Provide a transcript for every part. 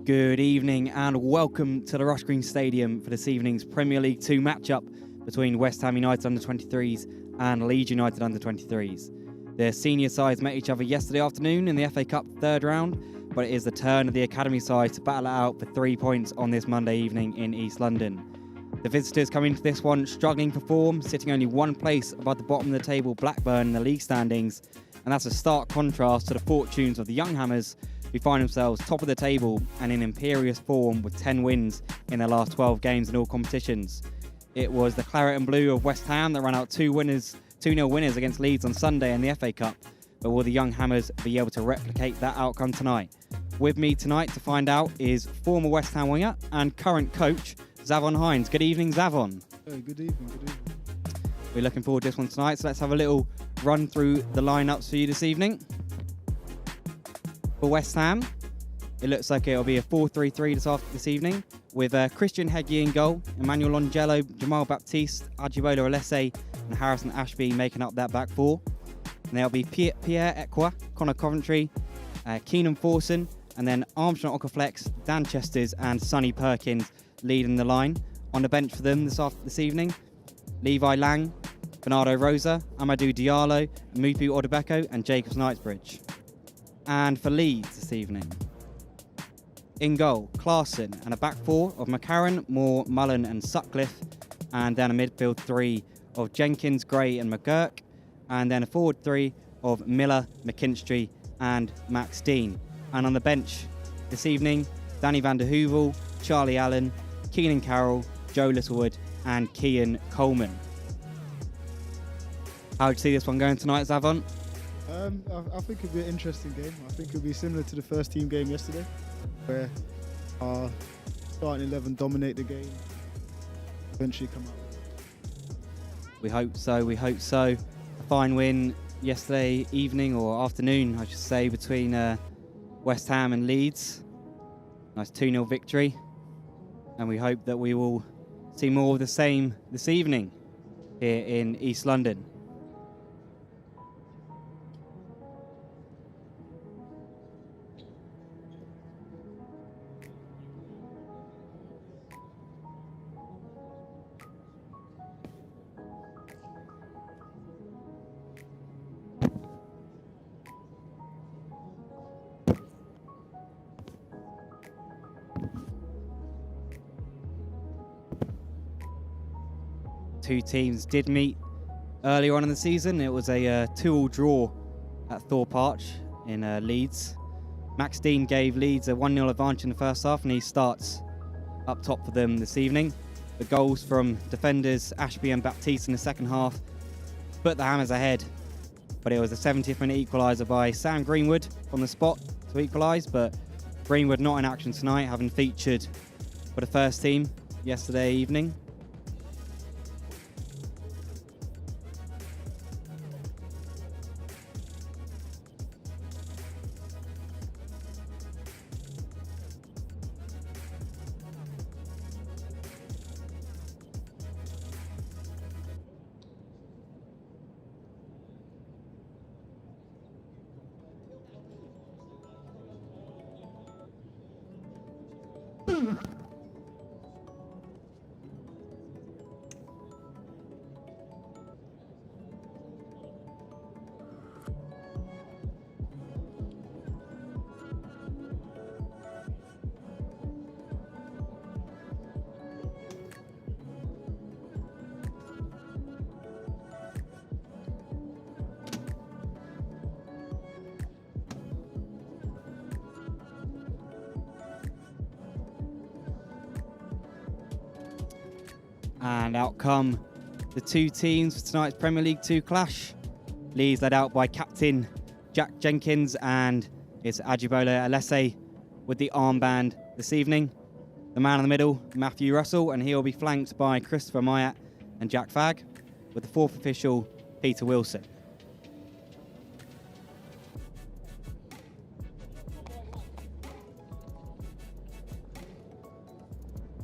Good evening and welcome to the Rush Green Stadium for this evening's Premier League 2 matchup between West Ham United under-23s and Leeds United under-23s. The senior sides met each other yesterday afternoon in the FA Cup third round, but it is the turn of the academy side to battle it out for 3 points on this Monday evening in East London. The visitors come into this one struggling for form, sitting only one place above the bottom of the table Blackburn in the league standings, and that's a stark contrast to the fortunes of the Young Hammers, who find themselves top of the table and in imperious form with 10 wins in their last 12 games in all competitions. It was the Claret and Blue of West Ham that ran out 2-0 winners against Leeds on Sunday in the FA Cup, but will the Young Hammers be able to replicate that outcome tonight? With me tonight to find out is former West Ham winger and current coach, Zavon Hines. Good evening, Zavon. Hey, good evening. We're looking forward to this one tonight, so let's have a little run through the lineups for you this evening. For West Ham, it looks like it'll be a 4-3-3 this evening, with Christian Heggie in goal, Emmanuel Longelo, Jamal Baptiste, Ajibola Alese and Harrison Ashby making up that back four. And there'll be Pierre Ekwa, Connor Coventry, Keenan Forson, and then Armstrong Aquaflex, Dan Chesters and Sonny Perkins leading the line. On the bench for them this evening, Levi Lang, Bernardo Rosa, Amadou Diallo, Mupu Odebeko and Jacobs Knightsbridge. And for Leeds this evening, in goal, Clarkson, and a back four of McCarran, Moore, Mullen and Sutcliffe, and then a midfield three of Jenkins, Gray and McGurk, and then a forward three of Miller, McKinstry and Max Dean. And on the bench this evening, Danny van der Heuvel, Charlie Allen, Keenan Carroll, Joe Littlewood and Kean Coleman. How do you see this one going tonight, Zavon? I think it'll be an interesting game. I think it'll be similar to the first team game yesterday, where our starting 11 dominate the game, eventually come out. We hope so. A fine win yesterday evening, or afternoon, I should say, between West Ham and Leeds. Nice 2-0 victory. And we hope that we will see more of the same this evening here in East London. Two teams did meet earlier on in the season. It was a 2-2 draw at Thorpe Arch in Leeds. Max Dean gave Leeds a 1-0 advantage in the first half, and he starts up top for them this evening. The goals from defenders Ashby and Baptiste in the second half put the Hammers ahead, but it was a 70th minute equaliser by Sam Greenwood on the spot to equalise, but Greenwood not in action tonight, having featured for the first team yesterday evening. And out come the two teams for tonight's Premier League 2 clash. Leeds led out by captain Jack Jenkins, and it's Ajibola Alese with the armband this evening. The man in the middle, Matthew Russell, and he'll be flanked by Christopher Myatt and Jack Fagg, with the fourth official, Peter Wilson.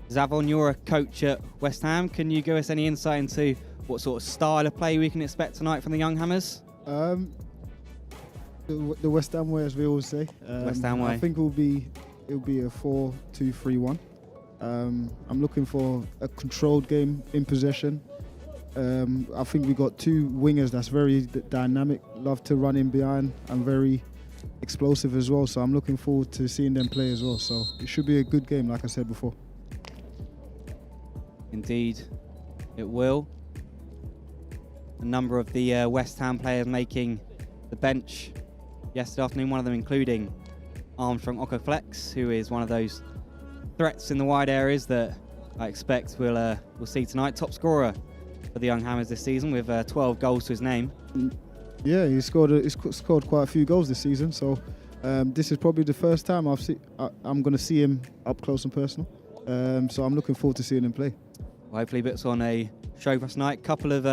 Zavon, you're a coach at West Ham. Can you give us any insight into what sort of style of play we can expect tonight from the Young Hammers? The West Ham way, as we always say. West Ham way. I think we'll be it'll be a 4-2-3-1. I'm looking for a controlled game in possession. I think we got two wingers that's very dynamic, love to run in behind, and very explosive as well. So I'm looking forward to seeing them play as well. So it should be a good game, like I said before. Indeed, it will. A number of the West Ham players making the bench yesterday afternoon, one of them including Armstrong Aquaflex, who is one of those threats in the wide areas that I expect we'll see tonight. Top scorer for the Young Hammers this season with 12 goals to his name. Yeah, he's scored quite a few goals this season. So this is probably the first time I'm going to see him up close and personal. So I'm looking forward to seeing him play. Well, hopefully, he puts on a show for us tonight. Couple of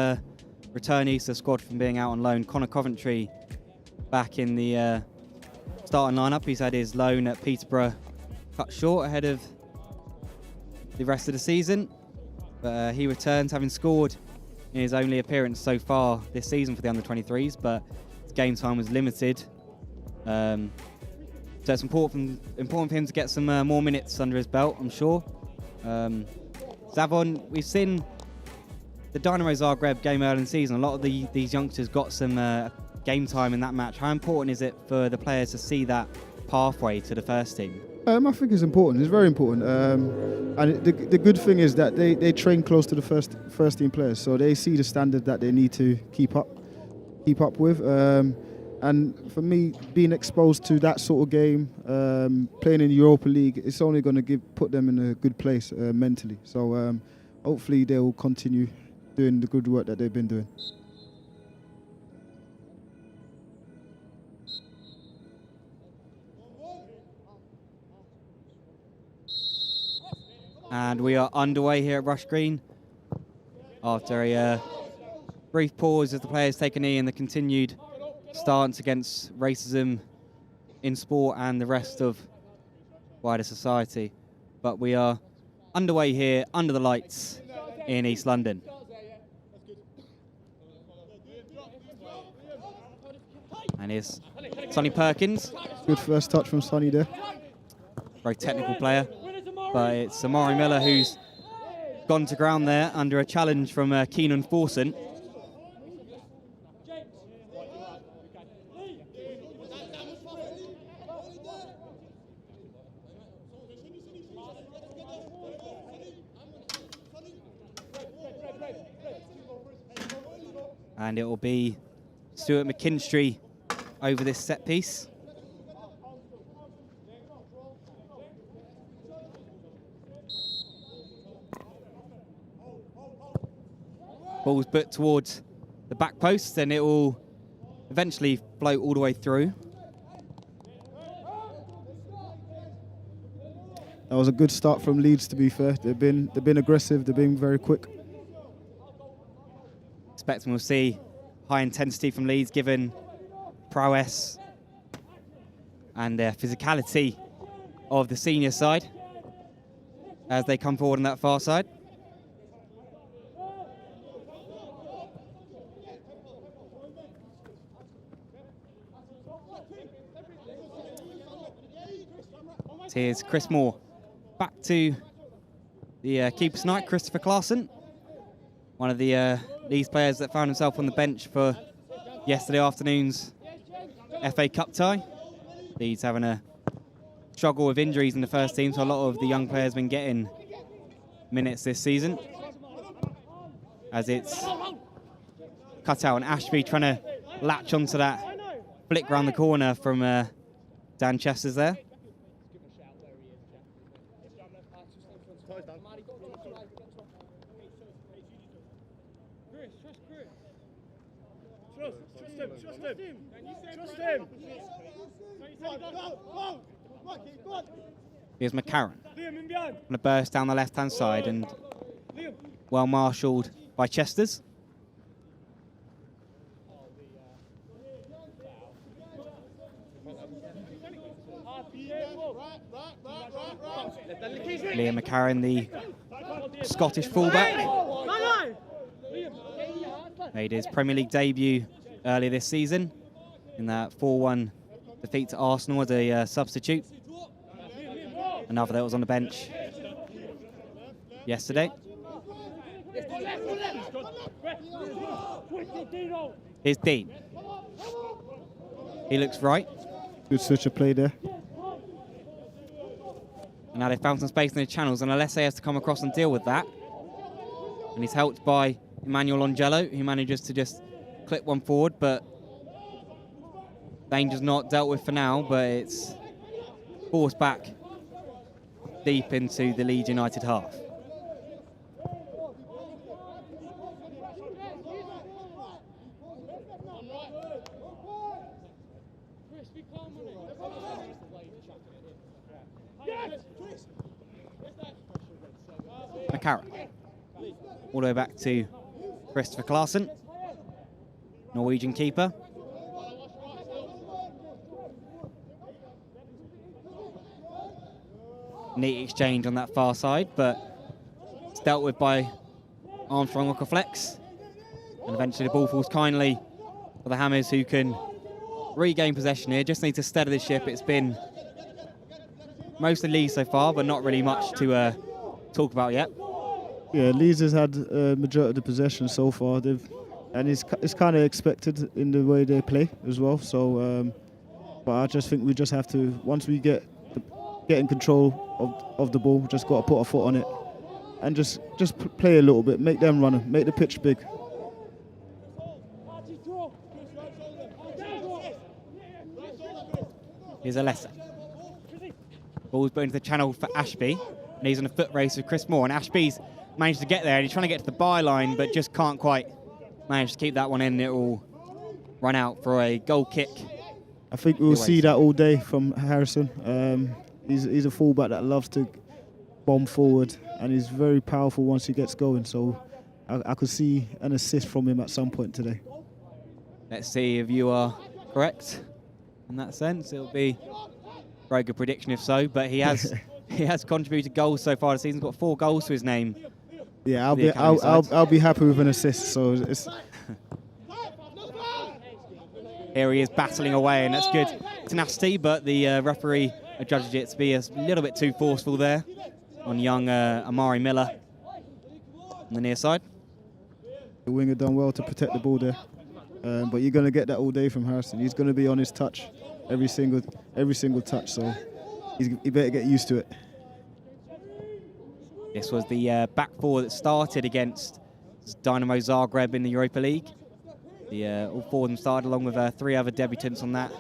returnees to the squad from being out on loan. Coventry back in the starting lineup. He's had his loan at Peterborough cut short ahead of the rest of the season. But he returns, having scored in his only appearance so far this season for the under-23s, but his game time was limited. So it's important for him to get some more minutes under his belt, I'm sure. Zavon, we've seen the Dynamo Zagreb game early in the season. A lot of these youngsters got some game time in that match. How important is it for the players to see that pathway to the first team? I think it's important. It's very important. And the good thing is that they train close to the first team players, so they see the standard that they need to keep up with. And for me, being exposed to that sort of game, playing in the Europa League, it's only going to put them in a good place mentally. So hopefully they will continue doing the good work that they've been doing. And we are underway here at Rush Green after a brief pause as the players take a knee in the continued stance against racism in sport and the rest of wider society. But we are underway here under the lights in East London. And here's Sonny Perkins. Good first touch from Sonny there. Very technical player. But it's Amari Miller who's gone to ground there under a challenge from Keenan Forson. And it will be Stuart McKinstry over this set piece. Ball's put towards the back post, and it will eventually float all the way through. That was a good start from Leeds, to be fair. They've been aggressive. They've been very quick. Expecting we'll see high intensity from Leeds, given prowess and physicality of the senior side as they come forward on that far side. Here's Chris Moore. Back to the keeper tonight, Christopher Clarkson. One of the Leeds players that found himself on the bench for yesterday afternoon's FA Cup tie. Leeds having a struggle with injuries in the first team, so a lot of the young players have been getting minutes this season. As it's cut out, and Ashby trying to latch onto that flick round the corner from Dan Chesters there. Here's McCarron. Going to burst down the left-hand side and well marshalled by Chesters. Liam McCarron, the Scottish fullback, made his Premier League debut earlier this season in that 4-1 defeat to Arsenal as a substitute. Another that was on the bench yesterday. Here's Dean. He looks right. Good switch of play there. And now they've found some space in the channels, and Alessi has to come across and deal with that. And he's helped by Emmanuel Angelo, who manages to just clip one forward, but danger's not dealt with for now, but it's forced back deep into the Leeds United half. McCarroll. All the way back to Christopher Claassen, Norwegian keeper. Neat exchange on that far side, but it's dealt with by Armstrong Aquaflex. And eventually the ball falls kindly for the Hammers, who can regain possession here. Just need to steady the ship. It's been mostly Leeds so far, but not really much to talk about yet. Yeah, Leeds has had majority of the possession so far. And it's kind of expected in the way they play as well. So, but I just think we just have to, once we get in control of the ball, just got to put our foot on it and just play a little bit, make them run, make the pitch big. Here's Alessi. Ball's put into the channel for Ashby, and he's on a foot race with Chris Moore, and Ashby's managed to get there, and he's trying to get to the byline, but just can't quite manage to keep that one in. It will run out for a goal kick. I think we'll see that all day from Harrison. He's a fullback that loves to bomb forward, and he's very powerful once he gets going. So I could see an assist from him at some point today. Let's see if you are correct in that sense. It'll be a very good prediction if so, but he has he has contributed goals so far this season. He's got 4 goals to his name. Yeah, I'll be happy with an assist. So it's here he is battling away, and that's good tenacity, but the referee judged it to be a little bit too forceful there on young Amari Miller on the near side. The winger done well to protect the ball there, but you're going to get that all day from Harrison. He's going to be on his touch every single touch, so he better get used to it. This was the back four that started against Dynamo Zagreb in the Europa League. All 4 of them started along with 3 other debutants on that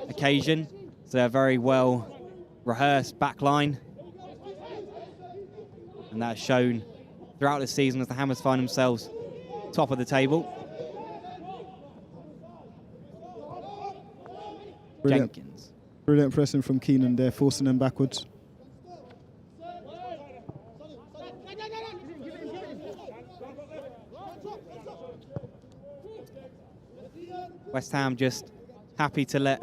occasion. So a very well rehearsed back line. And that's shown throughout the season as the Hammers find themselves top of the table. Brilliant. Jenkins. Brilliant pressing from Keenan there, forcing them backwards. West Ham just happy to let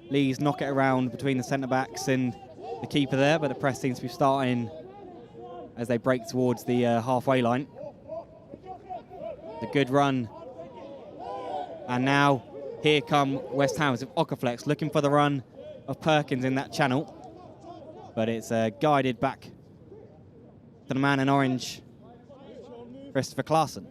Leeds knock it around between the centre-backs and the keeper there, but the press seems to be starting as they break towards the halfway line. The good run. And now here come West Ham with Aquaflex looking for the run of Perkins in that channel. But it's guided back to the man in orange, Christopher Claassen.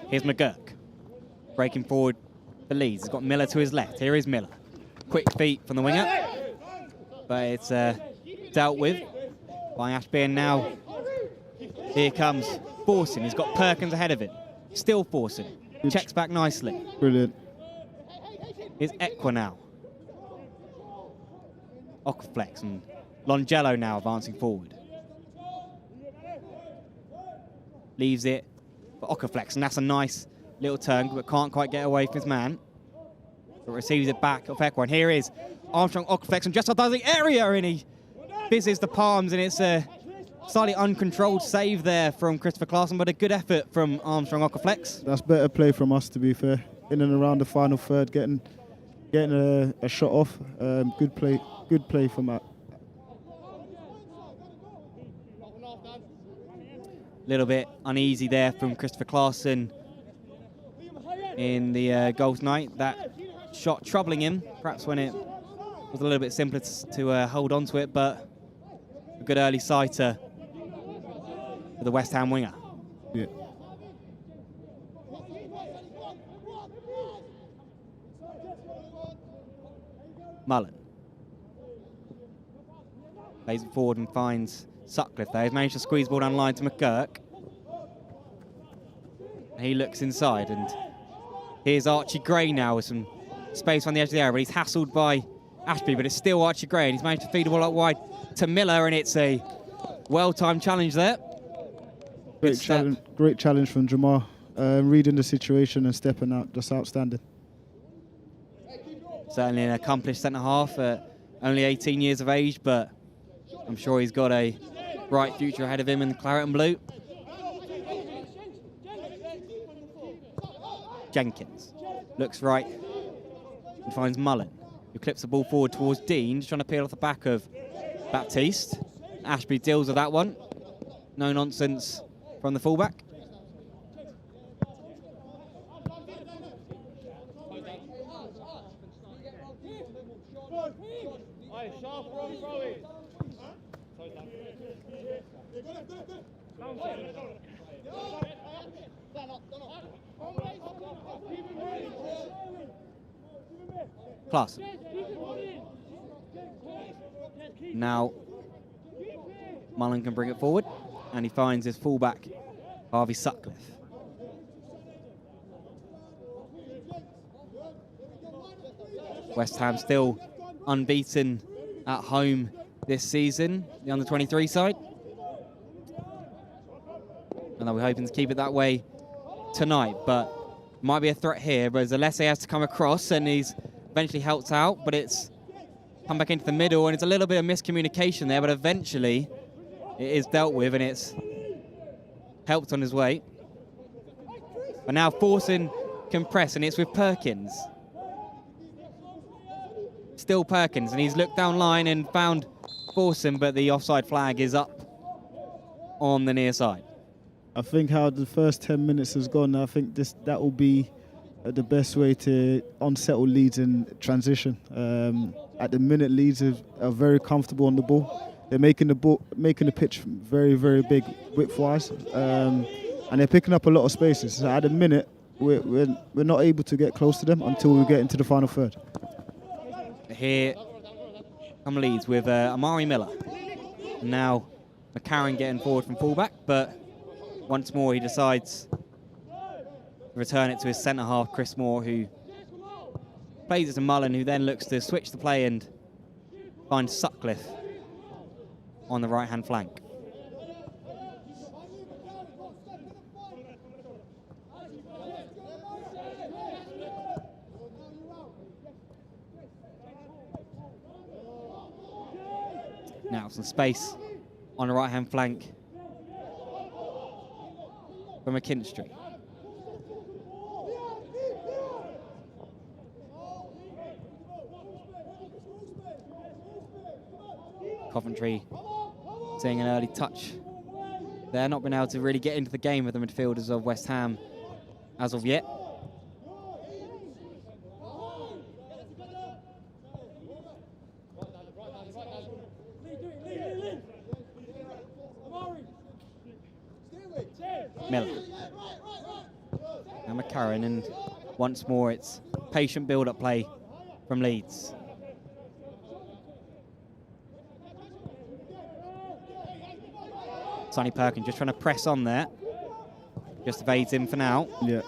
Here's McGurk, breaking forward for Leeds. He's got Miller to his left. Here is Miller. Quick feet from the winger, but it's dealt with by Ashby, and now here comes forcing. He's got Perkins ahead of him. Still forcing. Checks back nicely. Brilliant. Here's Equa now. Aquaflex and Longello now advancing forward. Leaves it for Aquaflex, and that's a nice little turn, but can't quite get away from his man. But receives it back off Equa, and here is Armstrong Aquaflex, and just outside the area, and he fizzes the palms, and it's a slightly uncontrolled save there from Christopher Claassen, but a good effort from Armstrong Aquaflex. That's better play from us, to be fair. In and around the final third, getting a shot off. Good play from that. little bit uneasy there from Christopher Claassen in the goal tonight. That shot troubling him, perhaps when it was a little bit simpler to hold on to it, but a good early sighter for the West Ham winger. Yeah. Mullen plays it forward and finds Sutcliffe there. He's managed to squeeze the ball down the line to McGurk. He looks inside, and here's Archie Gray now with some space on the edge of the area, but he's hassled by Ashby, but it's still Archie Gray, and he's managed to feed the ball out wide to Miller, and it's a well-timed challenge there. Great challenge from Jamar. Reading the situation and stepping out, just outstanding. Certainly an accomplished centre-half, only 18 years of age, but I'm sure he's got a bright future ahead of him in the claret and blue. Jenkins looks right and finds Mullen, who clips the ball forward towards Dean, just trying to peel off the back of Baptiste. Ashby deals with that one. No nonsense from the fullback. Claassen. Now Mullen can bring it forward, and he finds his fullback Harvey Sutcliffe. West Ham still unbeaten at home this season, the under-23 side. And we're hoping to keep it that way tonight, but might be a threat here, but Alessi has to come across, and he's eventually helped out, but it's come back into the middle, and it's a little bit of miscommunication there, but eventually it is dealt with, and it's helped on his way. But now Forson can press, and it's with Perkins. Still Perkins, and he's looked down line and found Forson, but the offside flag is up on the near side. I think how the first 10 minutes has gone, I think that will be the best way to unsettle Leeds in transition. At the minute, Leeds are very comfortable on the ball. They're making the pitch very, very big width-wise, and they're picking up a lot of spaces. So at the minute, we're not able to get close to them until we get into the final third. Here come Leeds with Amari Miller. Now McCarron getting forward from fullback, but once more he decides to return it to his centre-half, Chris Moore, who plays it to Mullen, who then looks to switch the play and find Sutcliffe on the right-hand flank. Now some space on the right-hand flank for McKinstry. Coventry seeing an early touch. They're not been able to really get into the game with the midfielders of West Ham as of yet. Miller. And McCarron, and once more it's patient build-up play from Leeds. Sonny Perkins just trying to press on there. Just evades him for now. Yeah.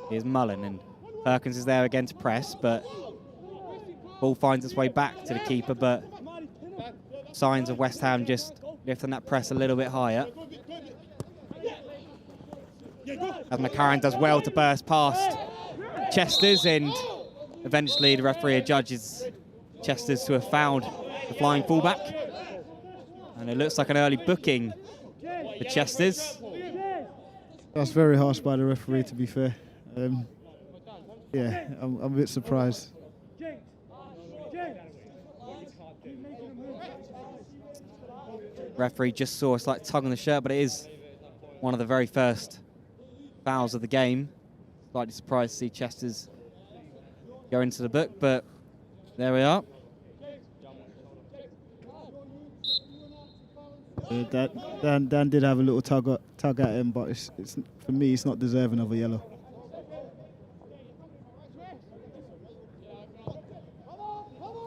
Here's Mullen, and Perkins is there again to press, but ball finds its way back to the keeper, but signs of West Ham just lifting that press a little bit higher. As McCarron does well to burst past Chesters, and eventually the referee adjudges Chesters to have fouled the flying fullback. And it looks like an early booking for Chesters. That's very harsh by the referee, to be fair. Yeah, I'm a bit surprised. Referee just saw a slight tug on the shirt, but it is one of the very first fouls of the game. Slightly surprised to see Chesters go into the book, but there we are. Dan did have a little tug at him, but it's for me, it's not deserving of a yellow.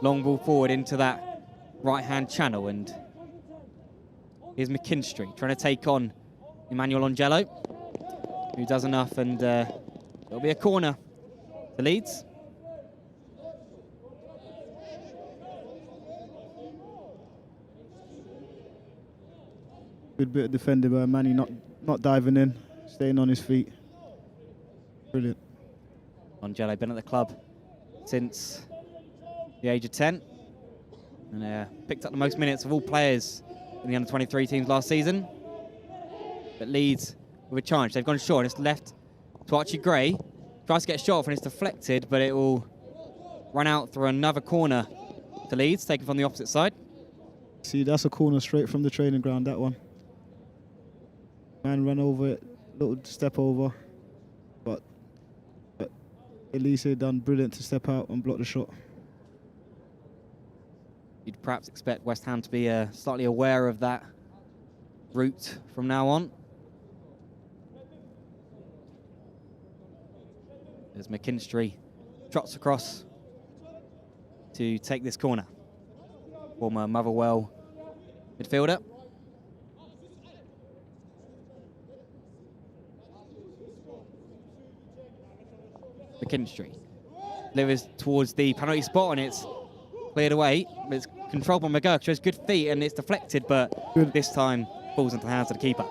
Long ball forward into that right-hand channel, and here's McKinstry trying to take on Emmanuel Angelo, who does enough, and it'll be a corner for Leeds. Good bit of defending by Manny, not diving in, staying on his feet. Brilliant. Angelo been at the club since the age of 10, and picked up the most minutes of all players in the under-23 teams last season. But Leeds with a challenge. They've gone short, and it's left to Archie Gray. Tries to get a shot off, and it's deflected, but it will run out through another corner to Leeds, taken from the opposite side. See, that's a corner straight from the training ground, that one. Man ran over it, little step over, but Elise done brilliant to step out and block the shot. You'd perhaps expect West Ham to be slightly aware of that route from now on. As McKinstry trots across to take this corner. Former Motherwell midfielder. McKinstry delivers towards the penalty spot, and it's cleared away. It's controlled by McGurk, shows good feet, and it's deflected, but this time falls into the hands of the keeper.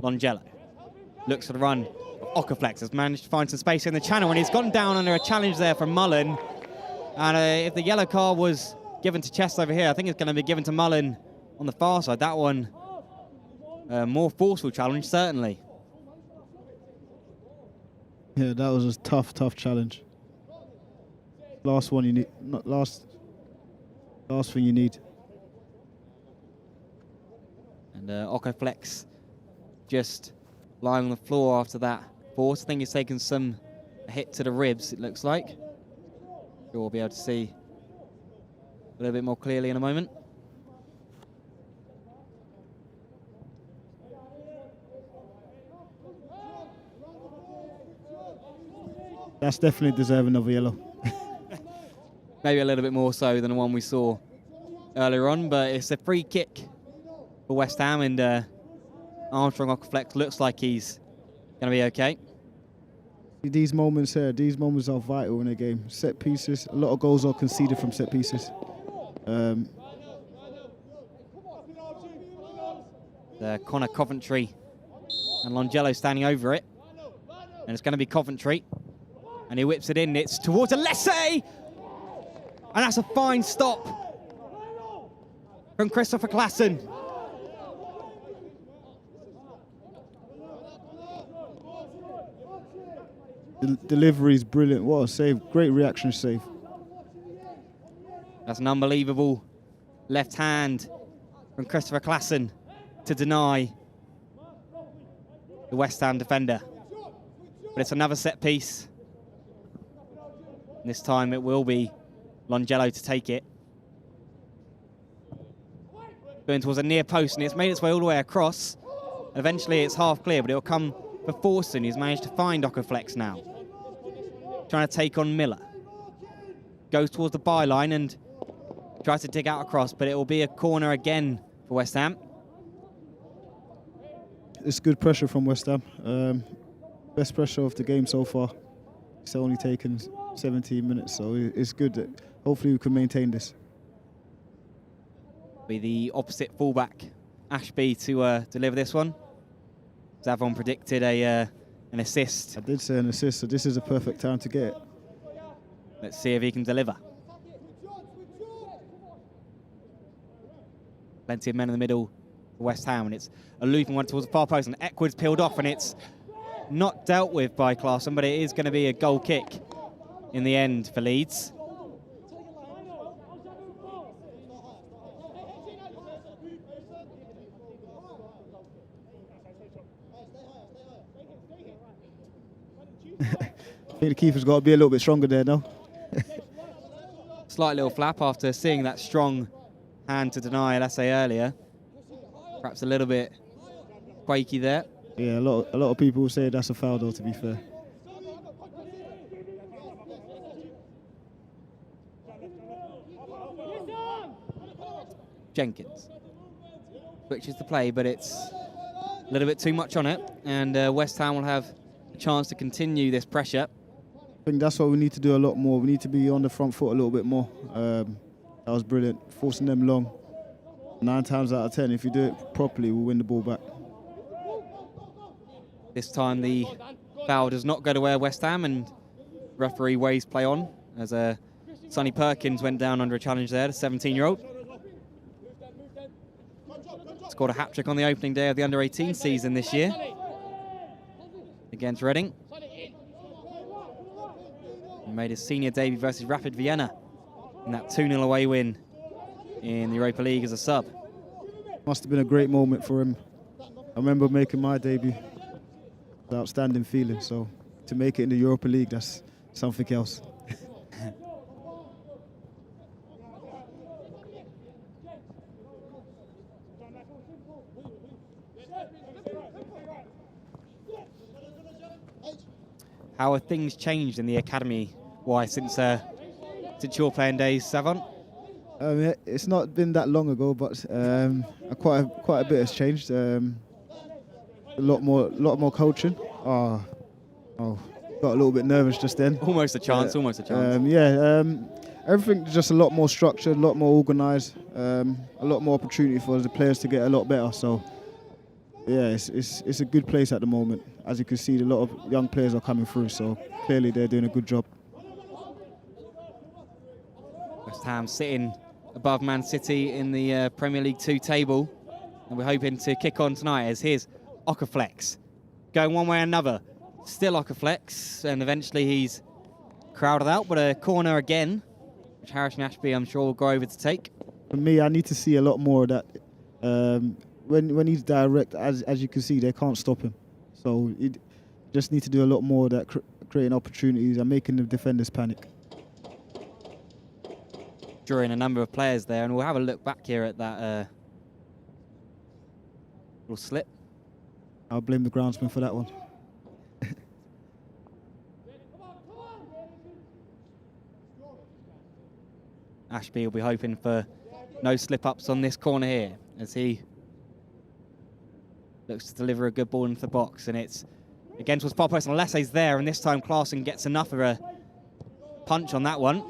Longello looks for the run. Aquaflex has managed to find some space in the channel, and he's gone down under a challenge there from Mullen. And if the yellow card was given to Chest over here, I think it's going to be given to Mullen on the far side. That one, more forceful challenge, certainly. Yeah, that was a tough challenge. Last one you need, not last thing you need. And Aquaflex just lying on the floor after that force. I think he's taken a hit to the ribs, it looks like. We'll be able to see a little bit more clearly in a moment. That's definitely deserving of a yellow. Maybe a little bit more so than the one we saw earlier on, but it's a free kick for West Ham, and Armstrong Aquaflex looks like he's going to be okay. These moments here, these moments are vital in a game. Set pieces, a lot of goals are conceded from set pieces. Connor Coventry and Longello standing over it, and it's going to be Coventry, and he whips it in. It's towards Alessi, and that's a fine stop from Christopher Klassen. The delivery is brilliant. What a save. Great reaction save. That's an unbelievable left hand from Christopher Klassen to deny the West Ham defender. But it's another set piece. And this time it will be Longello to take it. Going towards a near post, and it's made its way all the way across. Eventually it's half clear, but it'll come for Forson. He's managed to find Aquaflex now. Trying to take on Miller. Goes towards the byline and tries to dig out across, but it will be a corner again for West Ham. It's good pressure from West Ham. Best pressure of the game so far. It's only taken 17 minutes, so it's good that hopefully we can maintain this. Be the opposite fullback, Ashby, to deliver this one. Zavon predicted an assist. I did say an assist, so this is a perfect time to get it. Let's see if he can deliver. Plenty of men in the middle for West Ham, and it's a looping one towards the far post, and Eckwood's peeled off, and it's not dealt with by Claesson, but it is going to be a goal kick in the end for Leeds. I think the keeper's got to be a little bit stronger there now. Slight little flap after seeing that strong hand to deny Lasse earlier. Perhaps a little bit quaky there. Yeah, a lot of people will say that's a foul though, to be fair. Jenkins switches the play, but it's a little bit too much on it, and West Ham will have a chance to continue this pressure. I think that's what we need to do a lot more. We need to be on the front foot a little bit more. That was brilliant, forcing them long. 9 times out of 10, if you do it properly, we'll win the ball back. This time the foul does not go to West Ham, and referee waves play on as Sonny Perkins went down under a challenge there, the 17-year-old. Scored a hat-trick on the opening day of the under-18 season this year against Reading. He made his senior debut versus Rapid Vienna in that 2-0 away win in the Europa League as a sub. Must have been a great moment for him. I remember making my debut. It's an outstanding feeling, so to make it in the Europa League, that's something else. How have things changed in the academy? Why, since your playing days, Savon? It's not been that long ago, but quite a bit has changed. A lot more coaching. Oh, got a little bit nervous just then. Almost a chance. Almost a chance. Everything's just a lot more structured, a lot more organised, a lot more opportunity for the players to get a lot better. So, yeah, it's a good place at the moment. As you can see, a lot of young players are coming through, so clearly they're doing a good job. West Ham sitting above Man City in the Premier League 2 table, and we're hoping to kick on tonight as here's Aquaflex. Going one way or another, still Aquaflex, and eventually he's crowded out, but a corner again, which Harrison Ashby, I'm sure, will go over to take. For me, I need to see a lot more of that. When he's direct, as you can see, they can't stop him. So you just need to do a lot more of that, creating opportunities and making the defenders panic. Drawing a number of players there, and we'll have a look back here at that little slip. I'll blame the groundsman for that one. Ashby will be hoping for no slip-ups on this corner here as he looks to deliver a good ball into the box, and it's again towards far post, and Lasse's there, and this time Claesson gets enough of a punch on that one.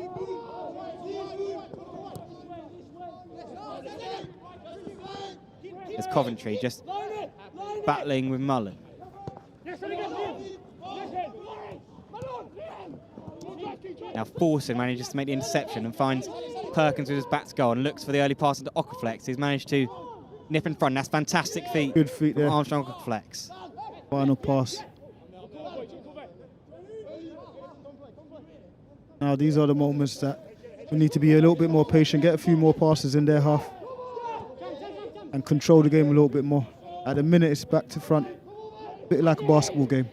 As Coventry just battling with Mullen. Now Forson manages to make the interception and finds Perkins with his back to goal and looks for the early pass into Aquaflex. He's managed to nip in front. That's fantastic feet. Good feet there. Armstrong Aquaflex. Final pass. Now these are the moments that we need to be a little bit more patient, get a few more passes in their half and control the game a little bit more. At the minute it's back to front, a bit like a basketball game.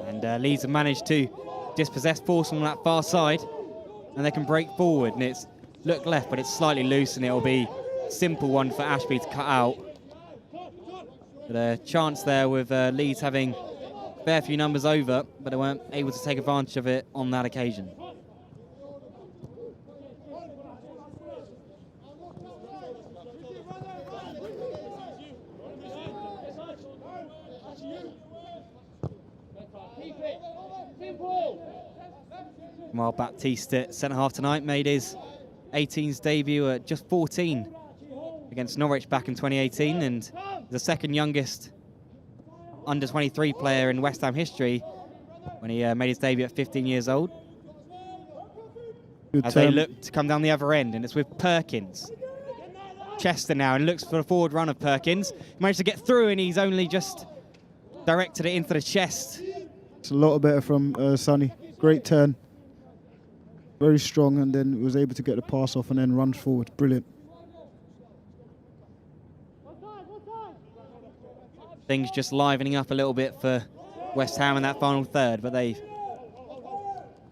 And Leeds have managed to dispossess Forson on that far side, and they can break forward, and it's look left, but it's slightly loose, and it'll be a simple one for Ashby to cut out. But a chance there with Leeds having a fair few numbers over, but they weren't able to take advantage of it on that occasion. While Baptiste at centre-half tonight made his 18s debut at just 14 against Norwich back in 2018, and the second youngest under-23 player in West Ham history when he made his debut at 15 years old. As they look to come down the other end, and it's with Perkins. Chester now, and looks for a forward run of Perkins. He managed to get through, and he's only just directed it into the chest. It's a lot better from Sonny. Great turn. Very strong, and then was able to get the pass off and then run forward. Brilliant. Things just livening up a little bit for West Ham in that final third, but they've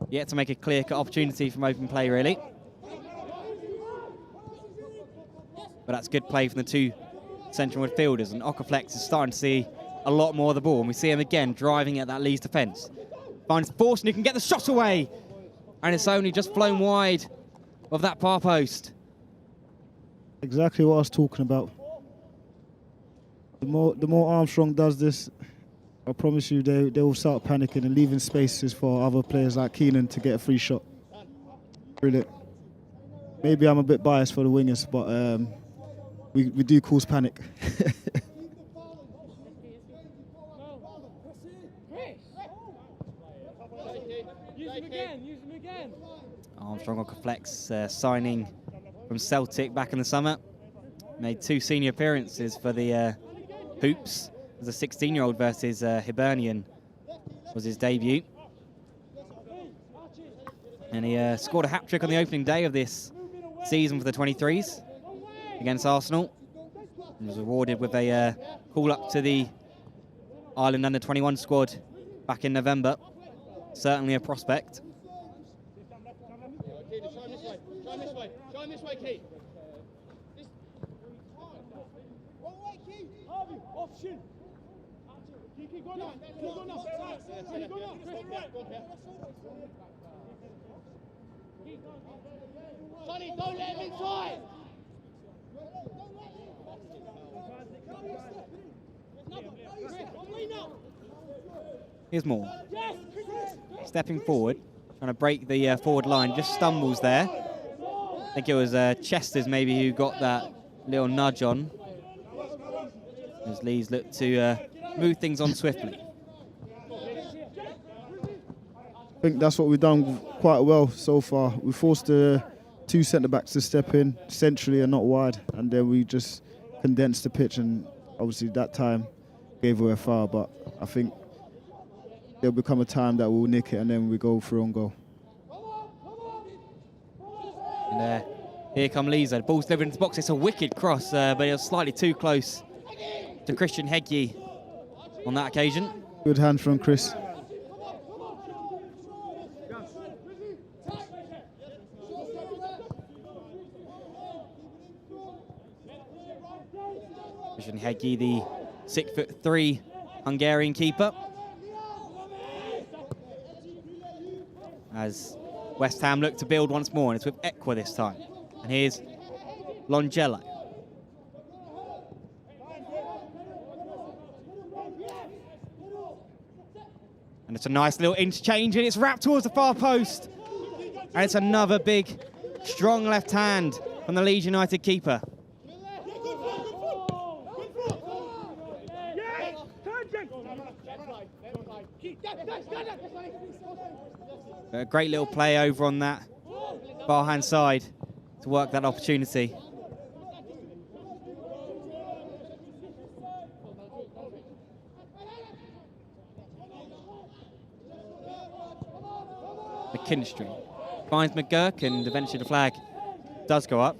yet to make a clear-cut opportunity from open play, really. But that's good play from the two central midfielders, and Aquaflex is starting to see a lot more of the ball, and we see him again driving at that Leeds defence. Finds force, and he can get the shot away, and it's only just flown wide of that far post. Exactly what I was talking about. The more Armstrong does this, I promise you they will start panicking and leaving spaces for other players like Keenan to get a free shot. Brilliant. Maybe I'm a bit biased for the wingers, but we do cause panic. Armstrong Aquaflex signing from Celtic back in the summer. Made 2 senior appearances for the Hoops as a 16-year-old versus Hibernian was his debut. And he scored a hat-trick on the opening day of this season for the 23s against Arsenal. And was awarded with a call-up to the Ireland under-21 squad back in November. Certainly a prospect. Sonny, don't let him inside. Here's Moore. Stepping forward, trying to break the forward line, just stumbles there. I think it was Chester's maybe who got that little nudge on, as Leeds look to move things on swiftly. I think that's what we've done quite well so far. We forced the 2 centre-backs to step in centrally and not wide, and then we just condensed the pitch, and obviously that time gave away a foul, but I think there'll become a time that we'll nick it and then we go through on goal. And here come Leeds. The ball's delivered into the box. It's a wicked cross, but it was slightly too close to Christian Hegyi on that occasion. Good hand from Chris. Christian Hegyi, the 6'3" Hungarian keeper. As West Ham look to build once more, and it's with Equa this time. And here's Longello. And it's a nice little interchange, and it's wrapped towards the far post. And it's another big, strong left hand from the Leeds United keeper. A great little play over on that far hand side to work that opportunity. McKinstry finds McGurk, and eventually the flag does go up.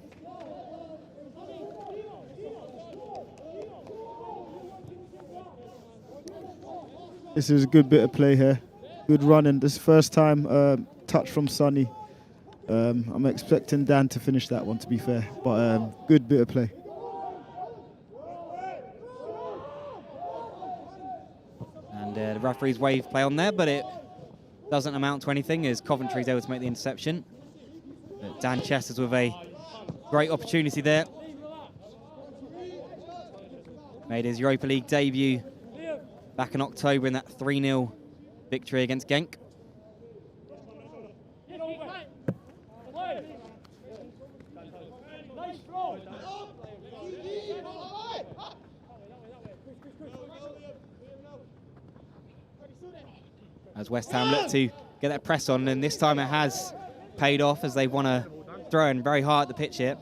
This is a good bit of play here. Good running. This first time touch from Sonny. I'm expecting Dan to finish that one, to be fair, but good bit of play. And the referee's wave play on there, but it doesn't amount to anything as Coventry's able to make the interception. But Dan Chester's with a great opportunity there. Made his Europa League debut back in October in that 3-0 victory against Genk. as West Ham look to get that press on, and this time it has paid off as they want to throw in very hard at the pitch here.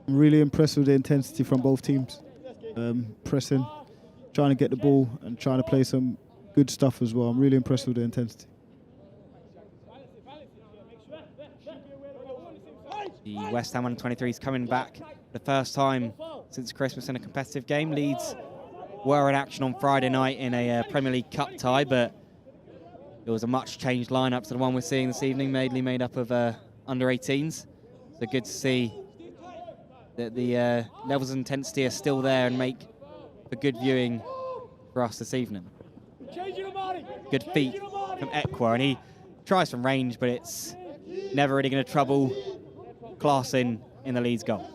I'm really impressed with the intensity from both teams. Pressing, trying to get the ball and trying to play some good stuff as well. I'm really impressed with the intensity. The West Ham under-23s coming back the first time since Christmas in a competitive game. Leeds were in action on Friday night in a Premier League Cup tie, but it was a much changed lineup to the one we're seeing this evening, mainly made up of under-18s. So good to see that the levels of intensity are still there and make for good viewing for us this evening. Good feet from Ekwa, and he tries from range, but it's never really going to trouble Klaassen in the Leeds goal.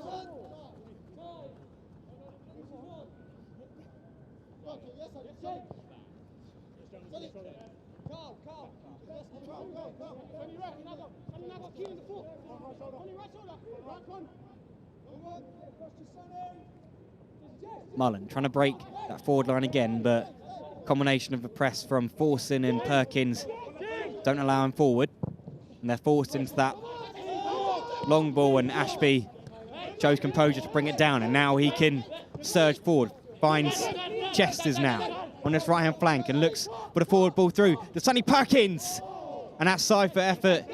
Mullen trying to break that forward line again, but combination of the press from Forson and Perkins don't allow him forward, and they're forced into that long ball, and Ashby shows composure to bring it down, and now he can surge forward, finds Chesters now on this right-hand flank and looks for the forward ball through to Sonny Perkins, and that side for effort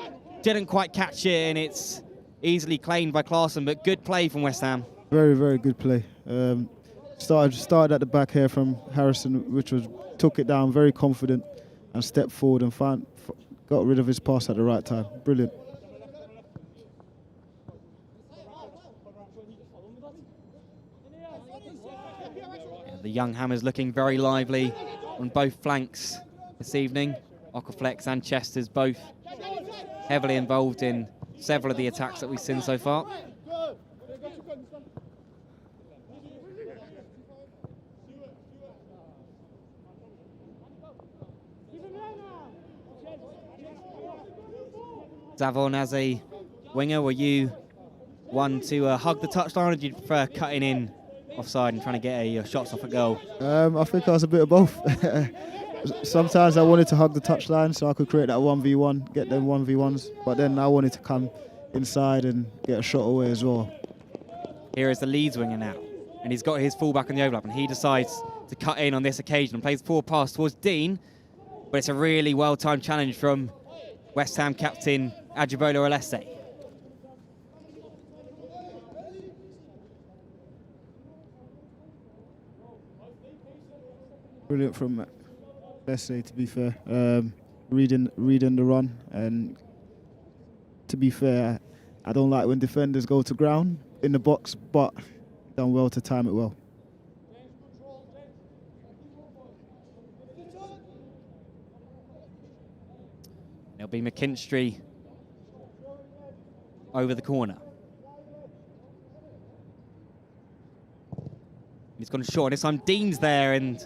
didn't quite catch it, and it's easily claimed by Klaassen, but good play from West Ham. Very, very good play. Started at the back here from Harrison, which took it down very confident and stepped forward and got rid of his pass at the right time. Brilliant. Yeah, the young Hammers looking very lively on both flanks this evening. Aquaflex and Chesters both heavily involved in several of the attacks that we've seen so far. Zavon, as a winger, were you one to hug the touchline, or did you prefer cutting in offside and trying to get your shots off a goal? I think I was a bit of both. Sometimes I wanted to hug the touchline so I could create that 1v1, get them 1v1s, but then I wanted to come inside and get a shot away as well. Here is the Leeds winger now, and he's got his fullback on the overlap, and he decides to cut in on this occasion and plays the forward pass towards Dean, but it's a really well-timed challenge from West Ham captain Ajibola Alese. Brilliant from Alese, to be fair. Reading the run, and to be fair, I don't like when defenders go to ground in the box, but done well to time it well. It'll be McKinstry over the corner. He's gone short. This time Dean's there and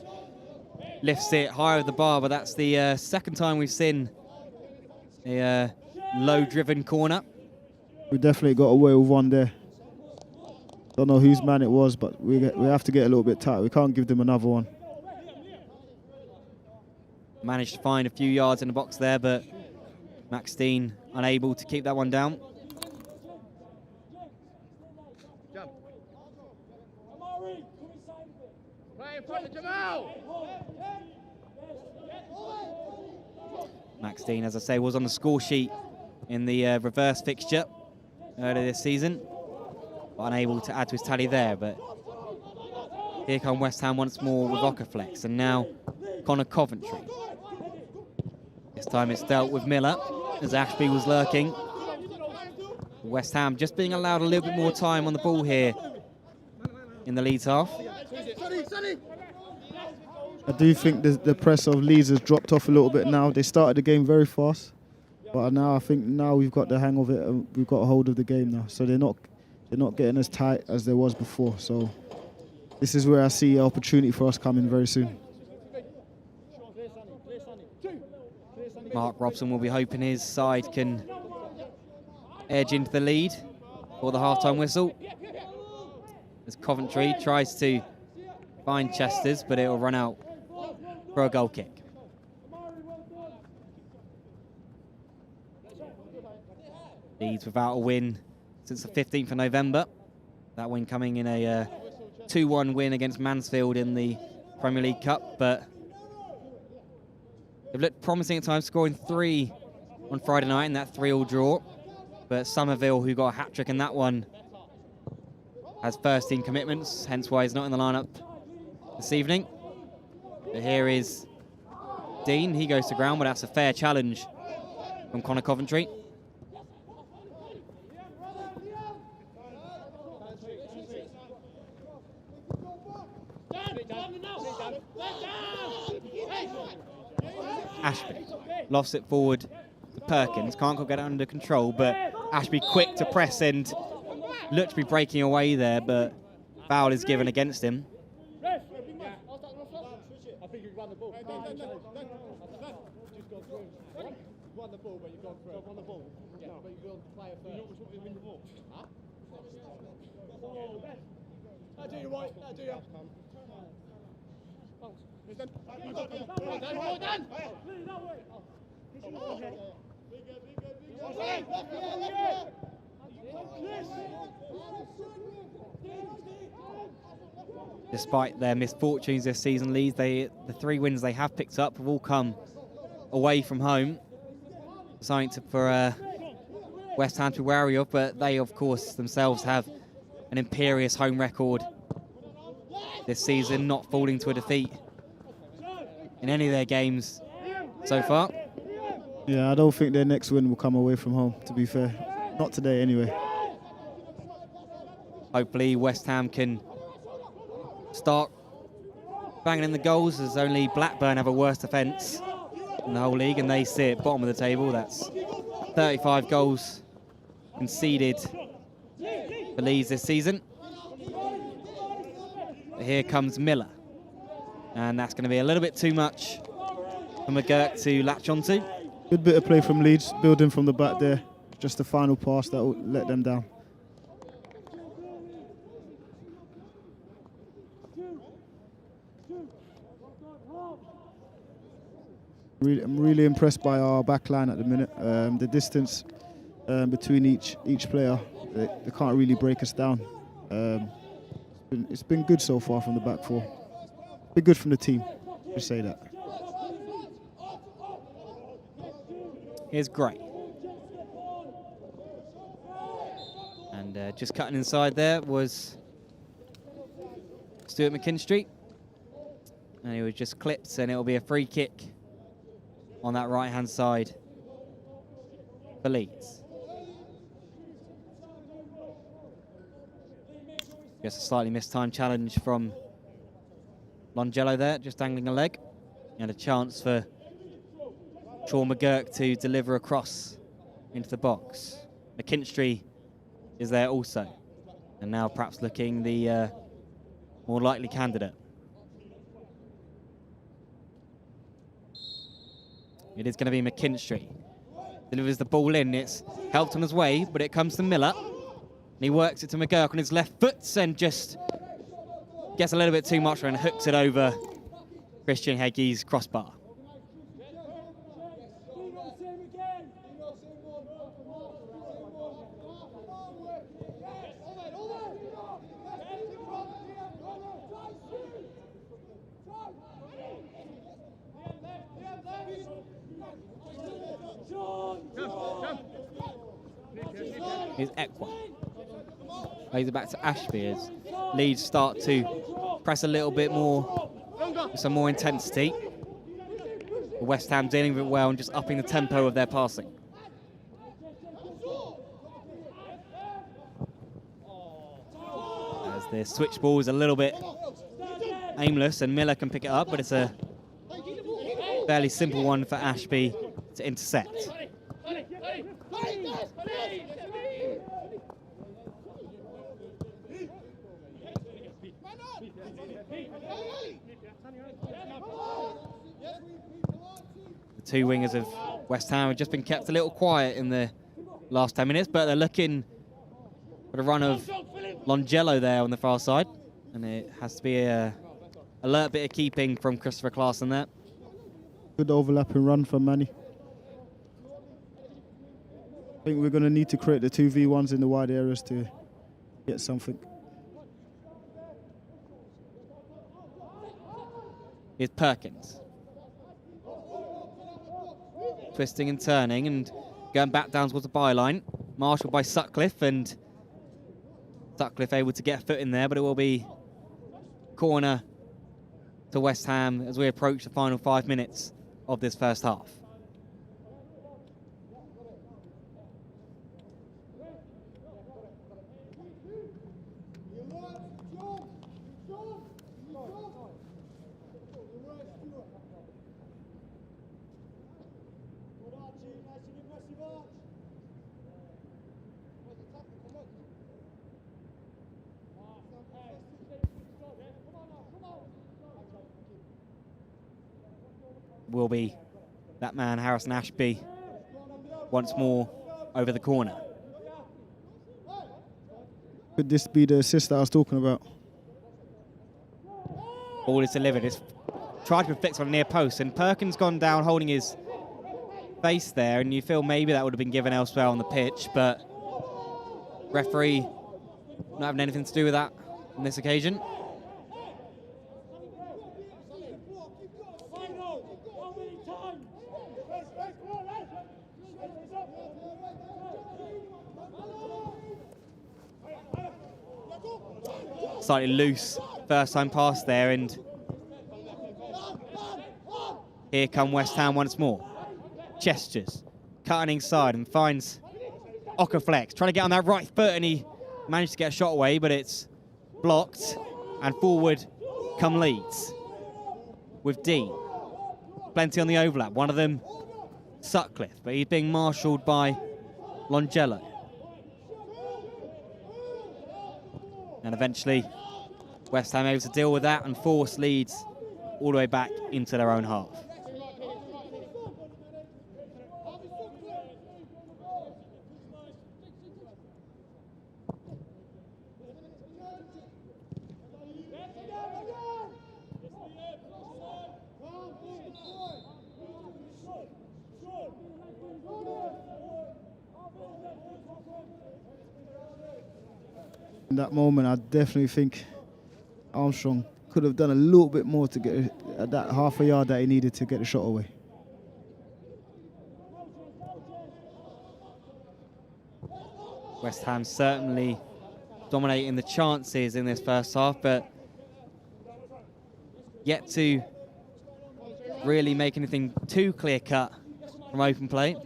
lifts it high over the bar, but that's the second time we've seen a low-driven corner. We definitely got away with one there. Don't know whose man it was, but we have to get a little bit tight. We can't give them another one. Managed to find a few yards in the box there, but Max Dean unable to keep that one down. Max Dean, as I say, was on the score sheet in the reverse fixture earlier this season, but unable to add to his tally there. But here come West Ham once more with Aquaflex, and now Connor Coventry. This time it's dealt with Miller, as Ashby was lurking. West Ham just being allowed a little bit more time on the ball here in the Leeds half. I do think the press of Leeds has dropped off a little bit now. They started the game very fast, but now I think we've got the hang of it and we've got a hold of the game now. So they're not getting as tight as there was before. So this is where I see an opportunity for us coming very soon. Mark Robson will be hoping his side can edge into the lead for the half-time whistle. as Coventry tries to find Chester's, but it'll run out for a goal kick. Leeds without a win since the 15th of November. That win coming in a 2-1 win against Mansfield in the Premier League Cup, but they've looked promising at times, scoring 3 on Friday night in that 3-3 draw. But Somerville, who got a hat-trick in that one, has first-team commitments, hence why he's not in the lineup this evening. But here is Dean. He goes to ground, but that's a fair challenge from Connor Coventry. Ashby lofts it forward to Perkins. Can't quite get it under control, but Ashby quick to press and looked to be breaking away there, but foul is given against him. I think you've won the ball. Won the ball, but you've gone through. Won the ball. Yeah, but you've gone to play it first. You know what win the ball? Huh? That'll do you right. That'll do you. Well done. Despite their misfortunes this season, Leeds, the 3 wins they have picked up have all come away from home. Something for West Ham to be wary of, but they, of course, themselves have an imperious home record this season, not falling to a defeat in any of their games so far. Yeah, I don't think their next win will come away from home, to be fair. Not today, anyway. Hopefully West Ham can start banging in the goals, as only Blackburn have a worse defence in the whole league, and they sit bottom of the table. That's 35 goals conceded for Leeds this season. But here comes Miller, and that's going to be a little bit too much for McGurk to latch onto. Good bit of play from Leeds, building from the back there. Just the final pass that will let them down. I'm really impressed by our back line at the minute. The distance between each player, they can't really break us down. It's been good so far from the back four. Been good from the team, just say that. Here's Gray. And just cutting inside there was Stuart McKinstry. And he was just clipped, and it'll be a free kick on that right-hand side for Leeds. Just a slightly mistimed challenge from Longello there, just dangling a leg. And a chance for Sean McGurk to deliver a cross into the box. McKinstry is there also, and now perhaps looking the more likely candidate. It is going to be McKinstry. Delivers the ball in. It's helped on his way, but it comes to Miller. And he works it to McGurk on his left foot and just gets a little bit too much and hooks it over Christian Heggie's crossbar. Here's Ekwa. Plays it back to Ashby as Leeds start to press a little bit more with some more intensity. West Ham dealing with it well and just upping the tempo of their passing. As the switch ball is a little bit aimless and Miller can pick it up, but it's a fairly simple one for Ashby to intercept. The two wingers of West Ham have just been kept a little quiet in the last 10 minutes, but they're looking Got a run of Longello there on the far side, and it has to be a alert bit of keeping from Christopher Claassen there. Good overlapping run from Manny. I think we're going to need to create the 2v1s in the wide areas to get something. Here's Perkins. Twisting and turning and going back down towards the byline. Marshalled by Sutcliffe, and Sutcliffe able to get a foot in there, but it will be corner to West Ham as we approach the final 5 minutes of this first half. Will be that man, Harrison Ashby, once more over the corner. Could this be the assist that I was talking about? Ball is delivered. It's tried to fix on a near post, and Perkins gone down holding his face there, and you feel maybe that would have been given elsewhere on the pitch, but referee not having anything to do with that on this occasion. Slightly loose first time pass there, and here come West Ham once more. Gestures, cutting inside and finds Aquaflex, trying to get on that right foot, and he managed to get a shot away, but it's blocked, and forward come Leeds with Dean. Plenty on the overlap, one of them Sutcliffe, but he's being marshalled by Longello. And eventually, West Ham able to deal with that and force Leeds all the way back into their own half. In that moment, I definitely think Armstrong could have done a little bit more to get that half a yard that he needed to get the shot away. West Ham certainly dominating the chances in this first half, but yet to really make anything too clear-cut from open play.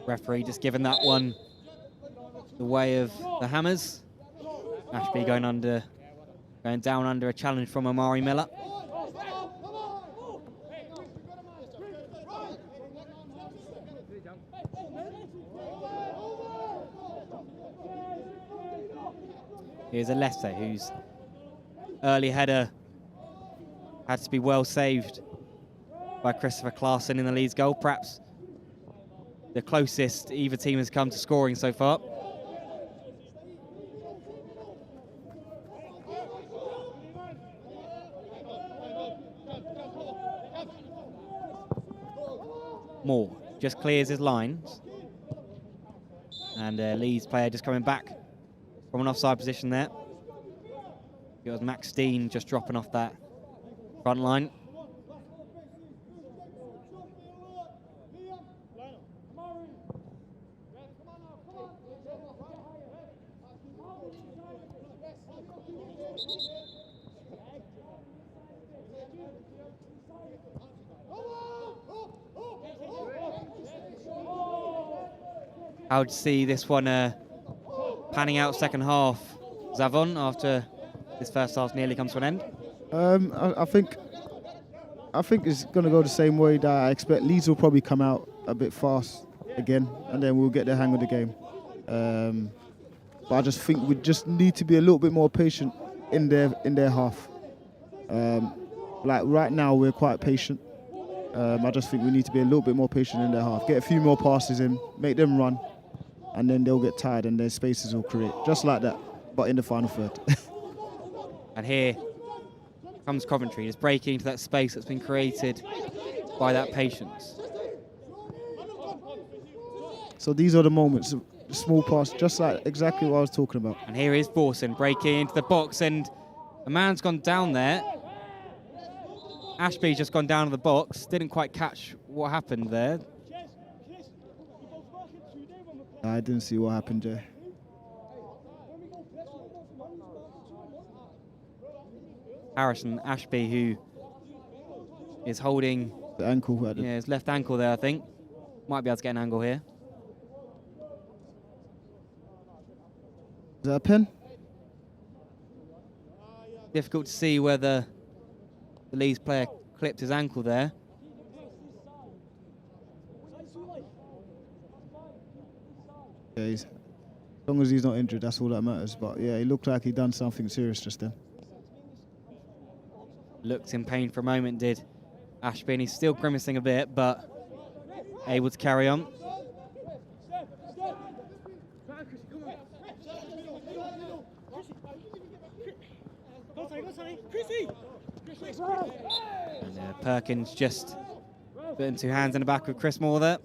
Referee just giving that one the way of the Hammers. Ashby going down under a challenge from Amari Miller. Here's Alesse, whose early header had to be well saved by Christopher Claassen in the Leeds goal. Perhaps the closest either team has come to scoring so far. Moore just clears his lines. And Leeds player just coming back from an offside position there. It was Max Dean just dropping off that front line. How would you see this one panning out second half, Zavon, after this first half nearly comes to an end? I think I think it's going to go the same way that I expect. Leeds will probably come out a bit fast again, and then we'll get the hang of the game. But I just think we just need to be a little bit more patient in their half. Like right now, we're quite patient. I just think we need to be a little bit more patient in their half. Get a few more passes in, make them run, and then they'll get tired and their spaces will create. Just like that, but in the final third. And here comes Coventry, just breaking into that space that's been created by that patience. So these are the moments, the small pass, just like exactly what I was talking about. And here is Borson breaking into the box, and a man's gone down there. Ashby's just gone down to the box, didn't quite catch what happened there. I didn't see what happened there. Harrison Ashby, who is holding The ankle. his left ankle there, I think. Might be able to get an angle here. Is that a pen? Difficult to see whether the Leeds player clipped his ankle there. Yeah, as long as he's not injured, that's all that matters. But yeah, he looked like he'd done something serious just then. Looked in pain for a moment, did Ashby, and he's still grimacing a bit, but able to carry on. And Perkins just putting two hands in the back of Chris Moore there.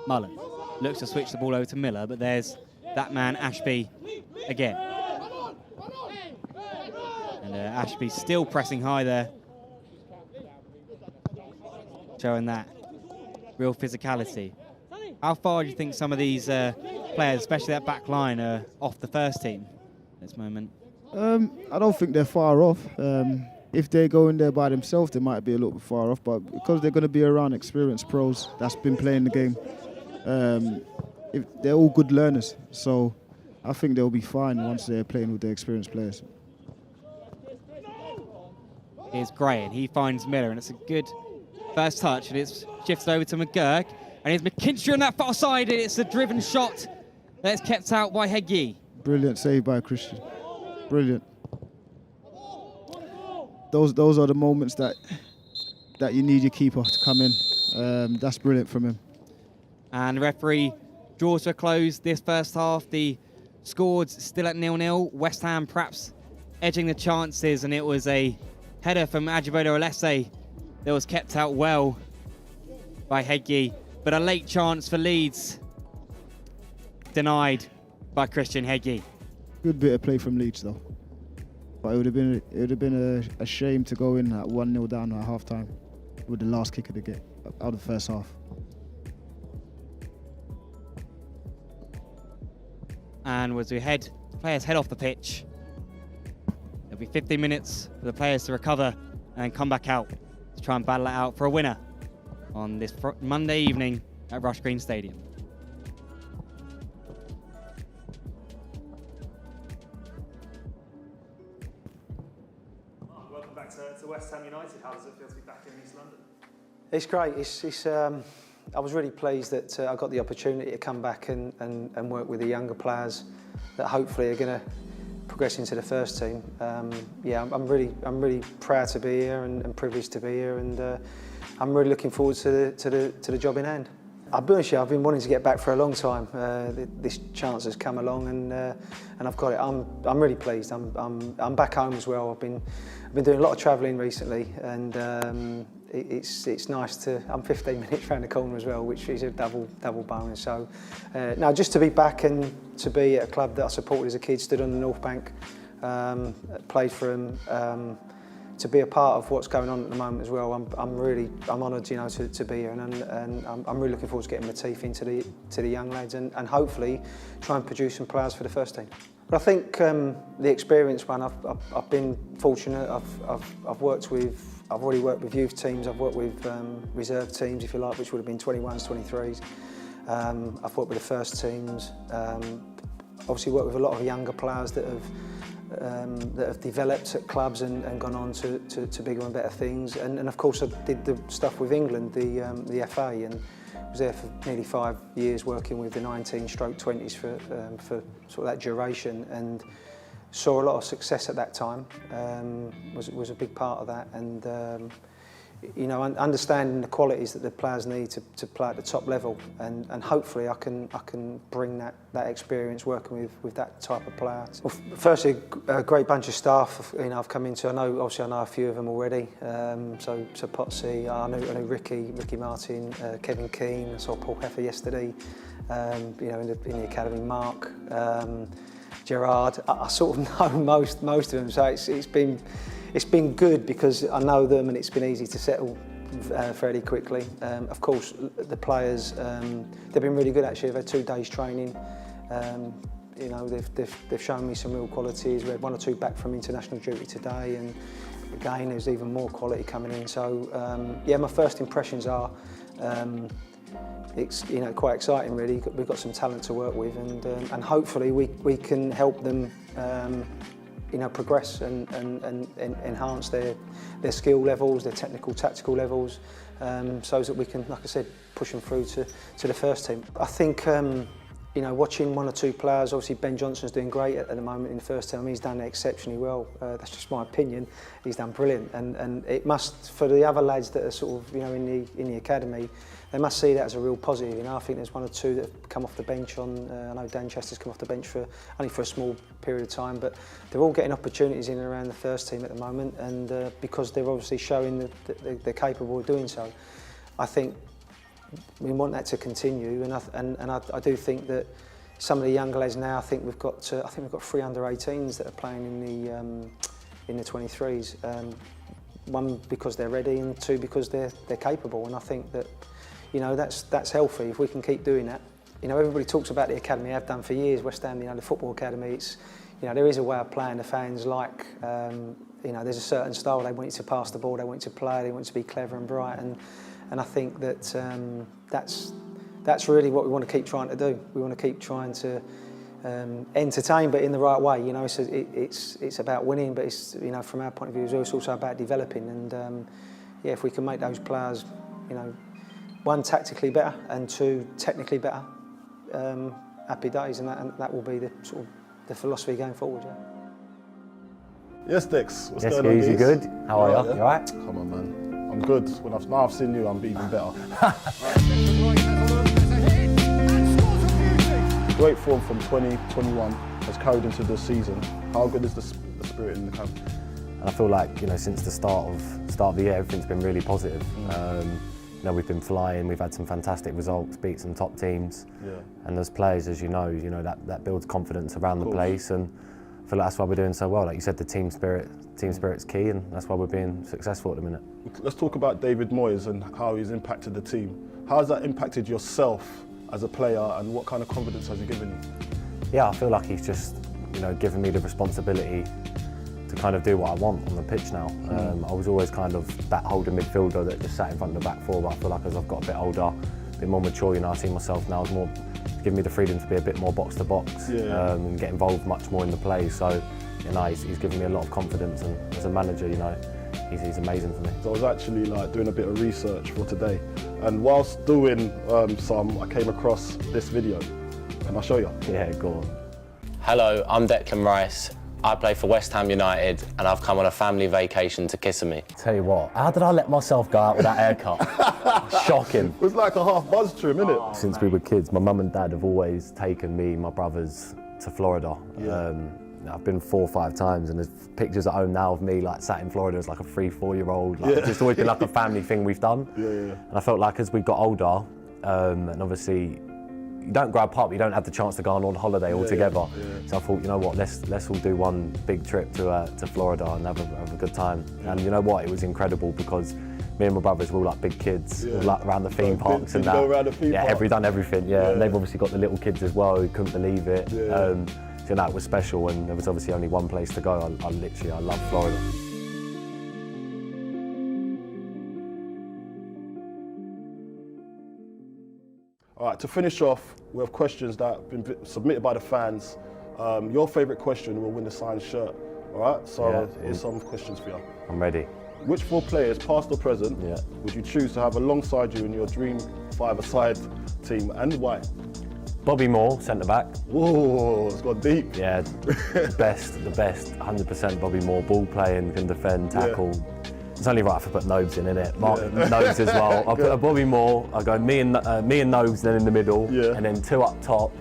Mullen looks to switch the ball over to Miller, but there's that man Ashby again. And Ashby still pressing high there, showing that real physicality. How far do you think some of these players, especially that back line, are off the first team at this moment? I don't think they're far off. If they go in there by themselves, they might be a little bit far off, but because they're going to be around experienced pros that's been playing the game, they're all good learners. So I think they'll be fine once they're playing with the experienced players. Here's Gray, and he finds Miller, and it's a good first touch, and it's shifted over to McGurk, and here's McKinstry on that far side, and it's a driven shot that's kept out by Heggie. Brilliant save by Christian. Brilliant. Those are the moments that you need your keeper to come in. That's brilliant from him. And the referee draws to a close this first half. The score's still at 0-0. West Ham perhaps edging the chances, and it was a header from Ajibola Alese that was kept out well by Heggie, but a late chance for Leeds denied by Christian Heggie. Good bit of play from Leeds though, but it would have been a shame to go in at 1-0 down at half time with the last kick of the game out of the first half. And as players head off the pitch, it'll be 15 minutes for the players to recover and come back out to try and battle it out for a winner on this Monday evening at Rush Green Stadium. Welcome back to West Ham United. How does it feel to be back in East London? It's great. I was really pleased that I got the opportunity to come back and work with the younger players that hopefully are going to progress into the first team. I'm really proud to be here and privileged to be here, and I'm really looking forward to the job in hand. I'll be honest with you, I've been wanting to get back for a long time. This chance has come along, and I've got it. I'm really pleased. I'm back home as well. I've been doing a lot of travelling recently, and it's nice to. I'm 15 minutes round the corner as well, which is a double bonus. So now just to be back and to be at a club that I supported as a kid, stood on the North Bank, played for them. To be a part of what's going on at the moment as well, I'm honoured, to be here, and I'm really looking forward to getting my teeth into the young lads and hopefully try and produce some players for the first team. But I think the experience one, I've been fortunate. I've already worked with youth teams. I've worked with reserve teams, if you like, which would have been 21s, 23s. I've worked with the first teams. Obviously worked with a lot of younger players that have developed at clubs and gone on to bigger and better things. And of course I did the stuff with England, the FA, and was there for nearly 5 years working with the 19-20s for sort of that duration, and saw a lot of success at that time. Was a big part of that, and you know, understanding the qualities that the players need to play at the top level, and hopefully I can bring that experience working with that type of player. Well, firstly, a great bunch of staff. You know, I've come into. I know a few of them already. So Potsy, I know Ricky Martin, Kevin Keane. I saw Paul Heffer yesterday. You know, in the academy, Mark, Gerard. I sort of know most of them. So it's been good because I know them, and it's been easy to settle fairly quickly. Of course, the players, they've been really good actually. They've had 2 days training. You know, they've shown me some real qualities. We had 1 or 2 back from international duty today, and again, there's even more quality coming in. So yeah, my first impressions are it's, you know, quite exciting really. We've got some talent to work with, and hopefully we can help them you know, progress and enhance their skill levels, their technical, tactical levels, so that we can, like I said, push them through to the first team. I think, you know, watching 1 or 2 players, obviously Ben Johnson's doing great at the moment in the first team. He's done exceptionally well. That's just my opinion. He's done brilliant, and it must, for the other lads that are sort of, you know, in the academy, they must see that as a real positive. You know, I think there's 1 or 2 that have come off the bench I know Dan Chester's come off the bench only for a small period of time, but they're all getting opportunities in and around the first team at the moment, and because they're obviously showing that they're capable of doing so. I think we want that to continue, and I do think that some of the younger lads now, I think we've got 3 under-18s that are playing in the 23s. 1 because they're ready, and 2 because they're capable, and I think that, you know, that's healthy if we can keep doing that. You know, everybody talks about the academy. I've done for years. West Ham, you know, the football academy. It's, you know, there is a way of playing. The fans like, you know, there's a certain style. They want you to pass the ball. They want you to play. They want you to be clever and bright. And I think that that's really what we want to keep trying to do. We want to keep trying to entertain, but in the right way. You know, it's about winning, but it's, you know, from our point of view, it's also about developing. And yeah, if we can make those players, you know, 1, tactically better, and 2, technically better, happy days, and that will be the sort of the philosophy going forward. Yeah. Yes, Dex. What's yes, going on? Yes, you good? How are you? Yeah? You alright? Come on, man. I'm good. Now I've seen you, I'm even better. Great form from 2021 has carried into this season. How good is the spirit in the camp? And I feel like, you know, since the start of the year, everything's been really positive. You know, we've been flying, we've had some fantastic results, beat some top teams. Yeah. And as players, as you know, that builds confidence around the place, and I feel like that's why we're doing so well. Like you said, the team spirit's key, and that's why we're being successful at the minute. Let's talk about David Moyes and how he's impacted the team. How has that impacted yourself as a player, and what kind of confidence has he given you? Yeah, I feel like he's just, you know, given me the responsibility to kind of do what I want on the pitch now. I was always kind of that holding midfielder that just sat in front of the back 4, but I feel like as I've got a bit older, a bit more mature, you know, I see myself now as more, giving me the freedom to be a bit more box to box, and get involved much more in the play. So, you know, he's given me a lot of confidence, and as a manager, you know, he's amazing for me. So I was actually like doing a bit of research for today, and whilst doing I came across this video, and I'll show you. Yeah, go on. Hello, I'm Declan Rice. I play for West Ham United, and I've come on a family vacation to Kissimmee. Tell you what, how did I let myself go out with that haircut? Shocking. It was like a half buzz trim, innit? Since we were kids, my mum and dad have always taken me, my brothers, to Florida. Yeah. I've been 4 or 5 times, and there's pictures at home now of me like sat in Florida as like a 3-4-year-old. Like, it's just always been like a family thing we've done. Yeah. And I felt like as we got older, and obviously you don't grow apart, but you don't have the chance to go on holiday all together. So I thought, you know what, let's all do one big trip to Florida and have a good time. And you know what, it was incredible because me and my brothers were all like big kids, all like around the theme parks and that. Go around the theme park? Done everything, and they've obviously got the little kids as well who couldn't believe it. So you know, it was special, and there was obviously only one place to go. I love Florida. All right, to finish off, we have questions that have been submitted by the fans. Your favourite question will win the signed shirt. All right, so here's some questions for you. I'm ready. Which 4 players, past or present, would you choose to have alongside you in your dream 5-a-side team, and why? Bobby Moore, centre back. Whoa, it's gone deep. Yeah, the best, 100% Bobby Moore. Ball playing, can defend, tackle. It's only right if I put Nobes in, innit? Nobes as well. I'll put a Bobby Moore. I'll go me and Nobes then in the middle, and then 2 up top.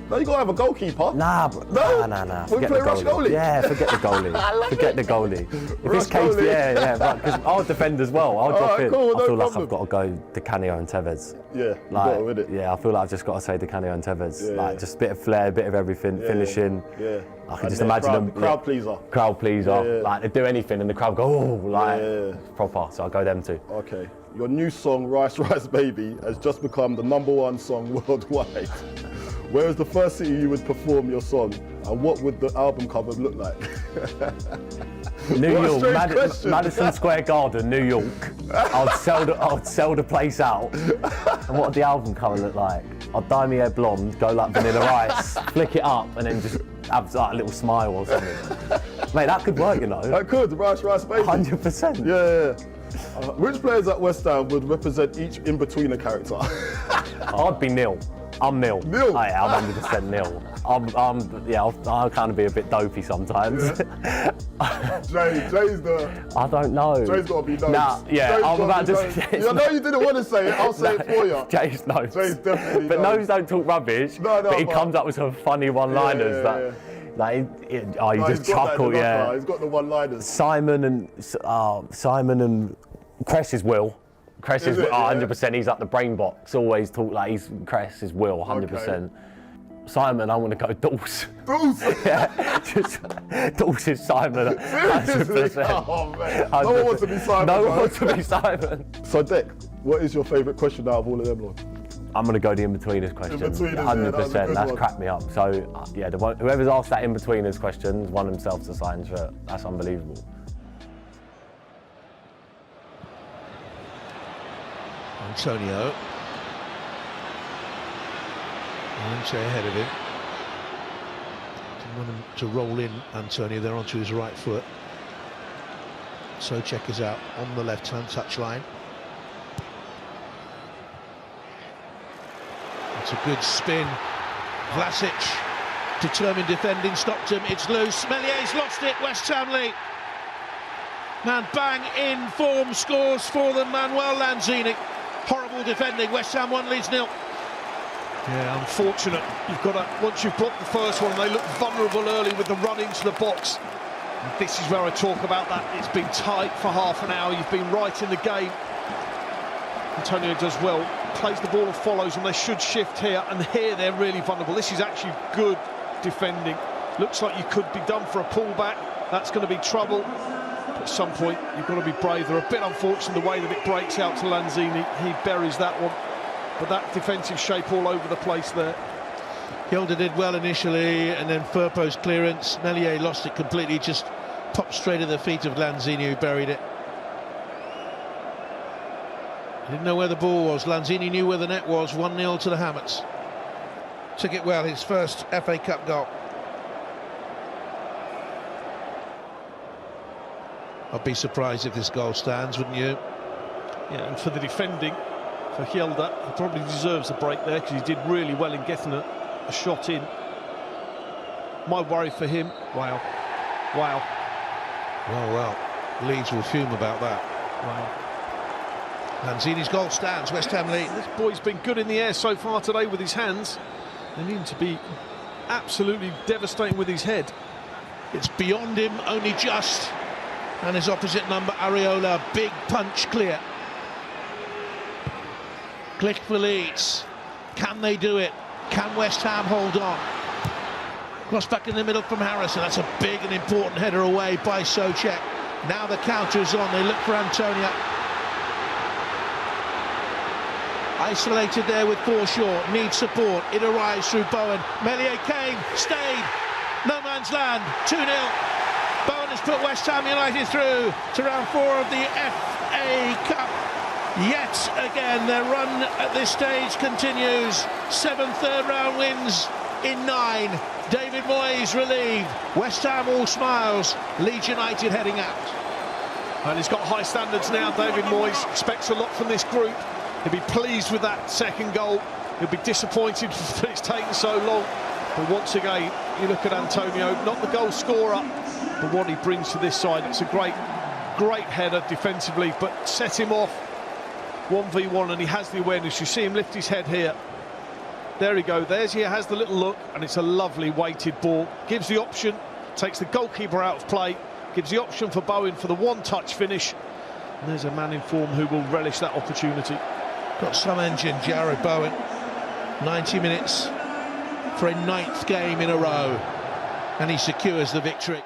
No, you gotta have a goalkeeper. Nah, nah. We play rush goalie. Yeah, forget the goalie. Forget the goalie. If it's case, right, because I'll defend as well. I'll drop in. Cool, I feel like I've got to go Di Canio and Tevez. Yeah, you like, got it with it. Yeah, I feel like I've just got to say Di Canio and Tevez. Yeah, like just a bit of flair, a bit of everything, finishing. Yeah. I can just imagine them. Crowd pleaser. Crowd pleaser. Like they do anything and the crowd go, proper. So I'll go them too. Okay. Your new song, Rice Rice Baby, has just become the #1 song worldwide. Where is the first city you would perform your song, and what would the album cover look like? New York, Madison Square Garden, New York. I'd sell the place out. And what would the album cover look like? I'd dye my hair blonde, go like Vanilla Ice, flick it up, and then just have like a little smile or something. Mate, that could work, you know. That could, Rice Rice Baby. 100%. Yeah. Which players at West Ham would represent each in-betweener character? I'd be Neil. I'm Neil. Neil? I'm 100% Neil. I'll kind of be a bit dopey sometimes. Jay's the... I don't know. Jay's got to be Nose. Nah, yeah, I'm about to say it. I know you didn't want to say it, I'll say it for you. Jay's Nose. Jay's definitely But Nose. Nose don't talk rubbish, No, but he comes up with some funny one-liners that... Like, you just chuckle, He's got the one-liners. Simon and Cress is Will. Cress is 100%. He's like the brain box. Always talk like Cress is Will, 100%. Okay. Simon, I want to go Dulce. Dulce? Yeah, just Dulce is Simon. 100%. Oh man, no one wants to be Simon. No one wants to be Simon. So Dick, what is your favourite question out of all of them, Lord? I'm going to go the in-betweeners question. 100%. That's cracked me up. So whoever's asked that in-betweeners question won themselves a signed shirt. That's unbelievable. Antonio. Valencia ahead of him. Didn't want him to roll in, Antonio, there onto his right foot. Socek is out on the left-hand touchline. It's a good spin. Vlasic, determined defending, stopped him. It's loose. Mellier's lost it. West Ham lead. Man, bang in form, scores for them. Manuel Lanzini. Horrible defending. West Ham 1, Leeds 0. Yeah, unfortunate. You've got to, once you've blocked the first one, they look vulnerable early with the run into the box. And this is where I talk about that. It's been tight for half an hour. You've been right in the game. Antonio does well, plays the ball and follows, and they should shift here. And here they're really vulnerable. This is actually good defending. Looks like you could be done for a pullback. That's going to be trouble. But at some point, you've got to be brave. They're a bit unfortunate the way that it breaks out to Lanzini. He buries that one. But that defensive shape all over the place there. Hilda did well initially, and then Firpo's clearance. Meslier lost it completely, just popped straight at the feet of Lanzini, who buried it. Didn't know where the ball was. Lanzini knew where the net was. 1-0 to the Hammers. Took it well, his first FA Cup goal. I'd be surprised if this goal stands, wouldn't you? Yeah, and for the defending, for Hilda, he probably deserves a break there because he did really well in getting a shot in. My worry for him, wow. Well, Leeds will fume about that. Wow. Lanzini's goal stands, West Ham lead. This boy's been good in the air so far today with his hands. They need him to be absolutely devastating with his head. It's beyond him, only just. And his opposite number, Areola, big punch clear. Click for Leeds. Can they do it? Can West Ham hold on? Cross back in the middle from Harrison. That's a big and important header away by Socek. Now the counter is on. They look for Antonio. Isolated there with Forshaw. Needs support. It arrives through Bowen. Meslier came, stayed. man's land, 2-0. Bowen has put West Ham United through to round 4 of the FA Cup. Yet again, their run at this stage continues. 7 third-round wins in 9. David Moyes relieved. West Ham all smiles. Leeds United heading out. And he's got high standards now, David Moyes. Expects a lot from this group. He'll be pleased with that second goal. He'll be disappointed that it's taken so long. But once again, you look at Antonio, not the goal scorer, but what he brings to this side. It's a great header defensively, but set him off 1v1, and he has the awareness. You see him lift his head here. There he goes. He has the little look, and it's a lovely weighted ball. Gives the option, takes the goalkeeper out of play, gives the option for Bowen for the one-touch finish. And there's a man in form who will relish that opportunity. Got some engine, Jared Bowen. 90 minutes for a 9th game in a row, and he secures the victory.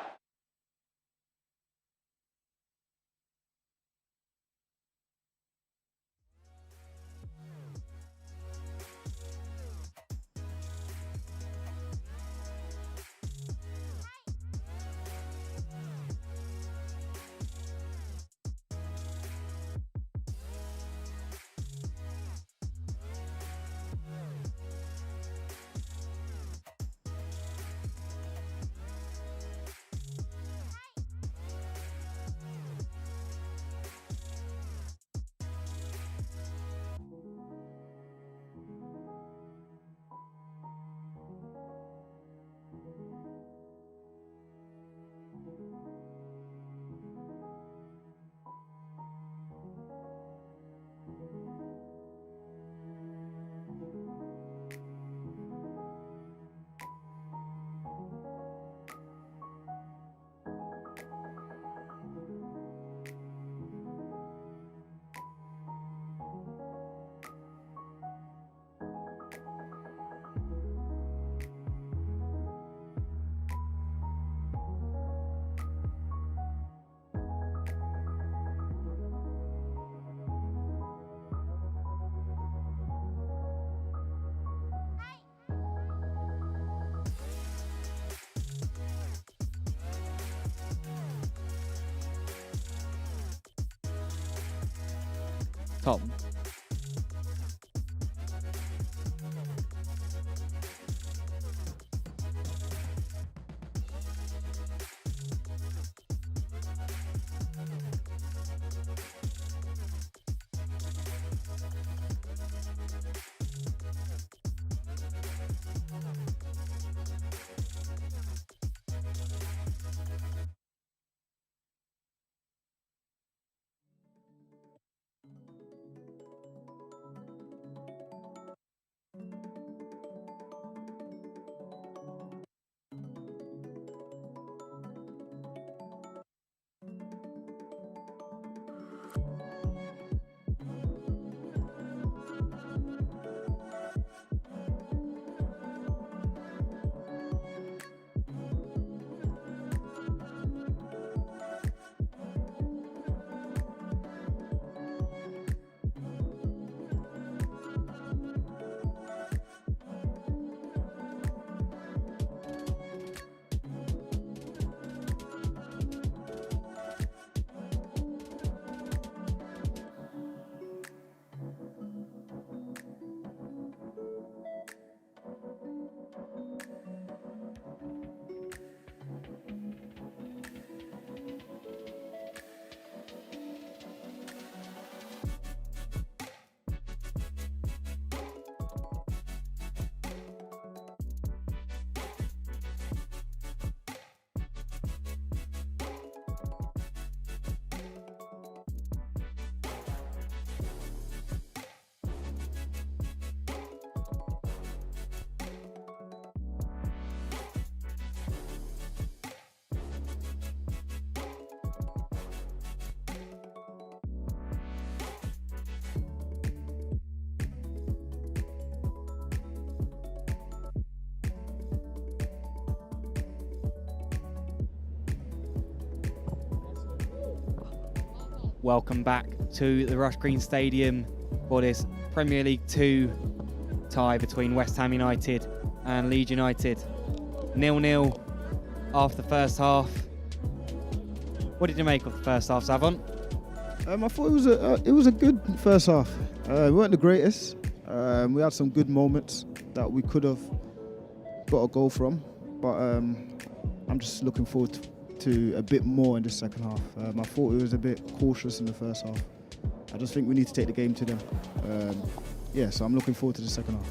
Tom. Welcome back to the Rush Green Stadium for this Premier League 2 tie between West Ham United and Leeds United. 0-0 after the first half. What did you make of the first half, Savon? I thought it was a good first half. We weren't the greatest. We had some good moments that we could have got a goal from, but I'm just looking forward to a bit more in the second half. I thought it was a bit cautious in the first half. I just think we need to take the game to them. So I'm looking forward to the second half.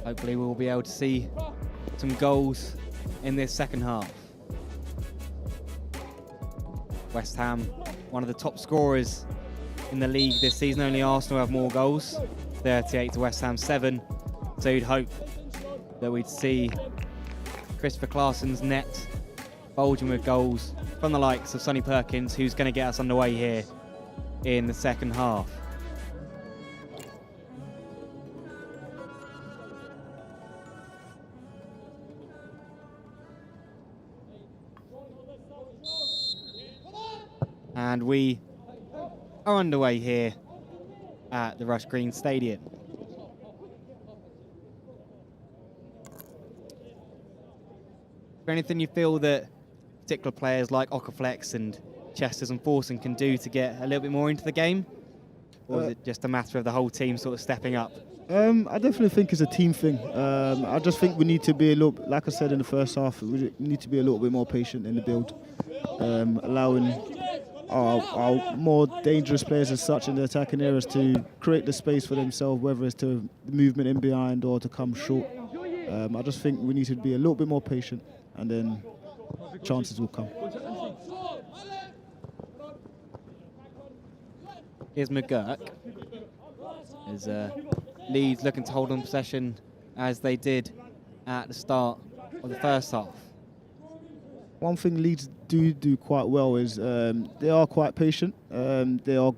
Hopefully we'll be able to see some goals in this second half. West Ham, one of the top scorers in the league this season. Only Arsenal have more goals, 38 to West Ham 7. So you'd hope that we'd see Christopher Claessen's net bulging with goals from the likes of Sonny Perkins, who's going to get us underway here in the second half. And we are underway here at the Rush Green Stadium. Is there anything you feel that particular players like Aquaflex and Chesters and Forson can do to get a little bit more into the game? Or is it just a matter of the whole team sort of stepping up? I definitely think it's a team thing. I just think we need to be a little, like I said in the first half, we need to be a little bit more patient in the build, allowing our more dangerous players as such in the attacking areas to create the space for themselves, whether it's to movement in behind or to come short. I just think we need to be a little bit more patient, and then chances will come. Here's McGurk. As Leeds looking to hold on possession as they did at the start of the first half. One thing Leeds do quite well is they are quite patient. They are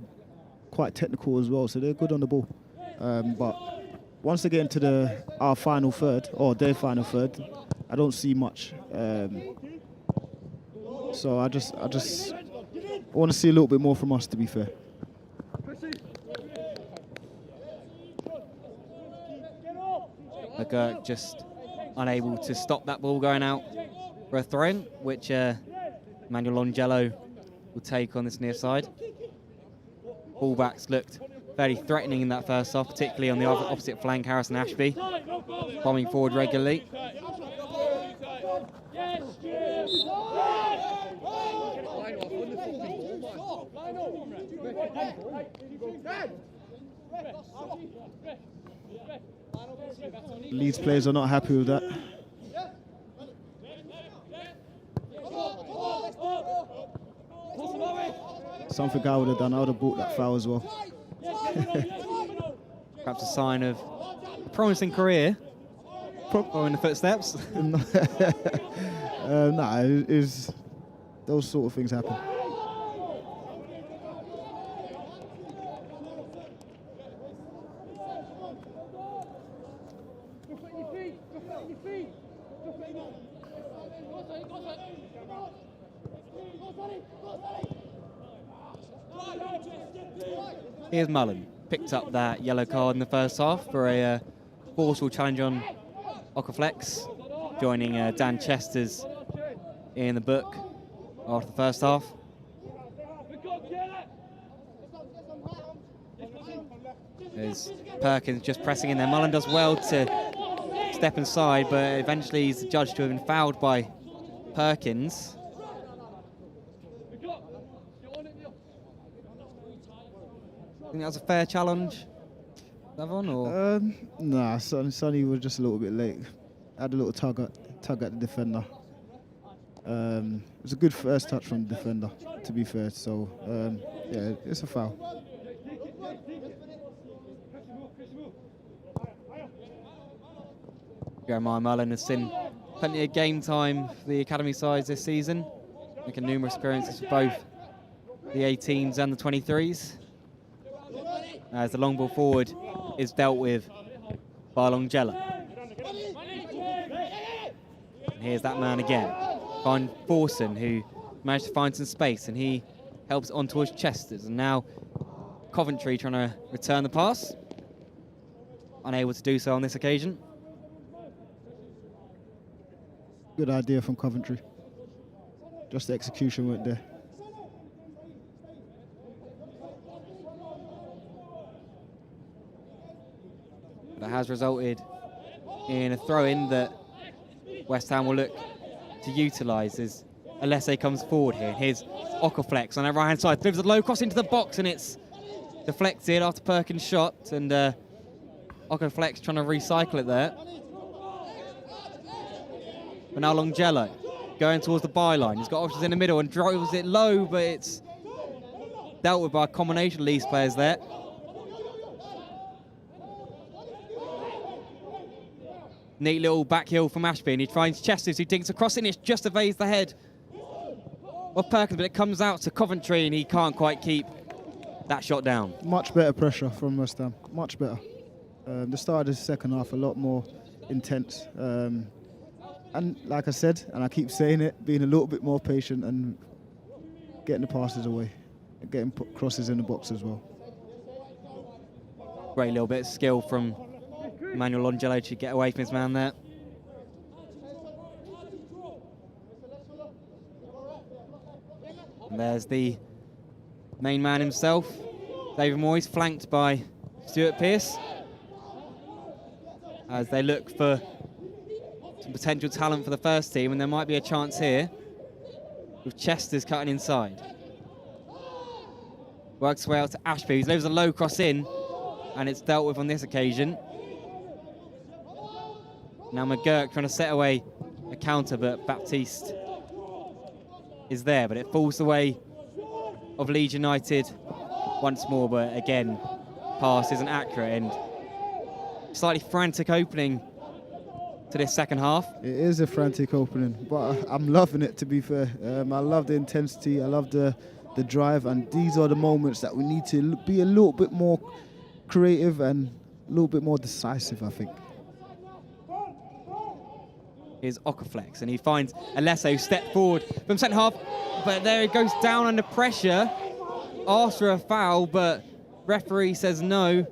quite technical as well, so they're good on the ball. But once they get into our final third, or their final third, I don't see much. So I want to see a little bit more from us, to be fair. McGurk just unable to stop that ball going out for a throw-in, which Manuel Longello will take on this near side. Fullbacks looked fairly threatening in that first half, particularly on the opposite flank, Harrison Ashby, bombing forward regularly. Leeds players are not happy with that. Something I would have done, I would have bought that foul as well. Perhaps a sign of a promising career, following the footsteps. Those sort of things happen. Here's Mullen, picked up that yellow card in the first half for a forceful challenge on Aquaflex, joining Dan Chesters in the book after the first half. There's Perkins just pressing in there. Mullen does well to step inside, but eventually he's judged to have been fouled by Perkins. I think that was a fair challenge, Davon, or? Nah, Sonny was just a little bit late. Had a little tug at the defender. It was a good first touch from the defender, to be fair. So, yeah, it's a foul. Jeremiah Mullen has seen plenty of game time for the academy sides this season, making numerous appearances for both the 18s and the 23s. As the long ball forward is dealt with by Longello. And here's that man again, find Forson, who managed to find some space, and he helps on towards Chesters. And now Coventry trying to return the pass. Unable to do so on this occasion. Good idea from Coventry. Just the execution weren't there. That has resulted in a throw-in that West Ham will look to utilise as Alese comes forward here. Here's Aquaflex on that right-hand side. Delivers a low cross into the box and it's deflected after Perkins' shot. And Aquaflex trying to recycle it there. But now Longello going towards the byline. He's got options in the middle and drives it low, but it's dealt with by a combination of Leeds players there. Neat little back heel from Ashby, and he finds Chesters, who dinks across it, and it just evades the head of Perkins, but it comes out to Coventry, and he can't quite keep that shot down. Much better pressure from West Ham, much better. The start of the second half, a lot more intense. And like I said, and I keep saying it, being a little bit more patient and getting the passes away, and getting crosses in the box as well. Great little bit of skill from Emmanuel Longello to get away from his man there. And there's the main man himself, David Moyes, flanked by Stuart Pearce, as they look for some potential talent for the first team, and there might be a chance here with Chesters cutting inside. Works his way out to Ashby, he delivers a low cross in, and it's dealt with on this occasion. Now McGurk trying to set away a counter, but Baptiste is there, but it falls the way of Leeds United once more, but again, pass isn't accurate, and slightly frantic opening to this second half. It is a frantic opening, but I'm loving it, to be fair. I love the intensity, I love the drive, and these are the moments that we need to be a little bit more creative and a little bit more decisive, I think. Here's Aquaflex, and he finds Alese, who stepped forward from centre half, but there he goes down under pressure, asks for a foul, but referee says no.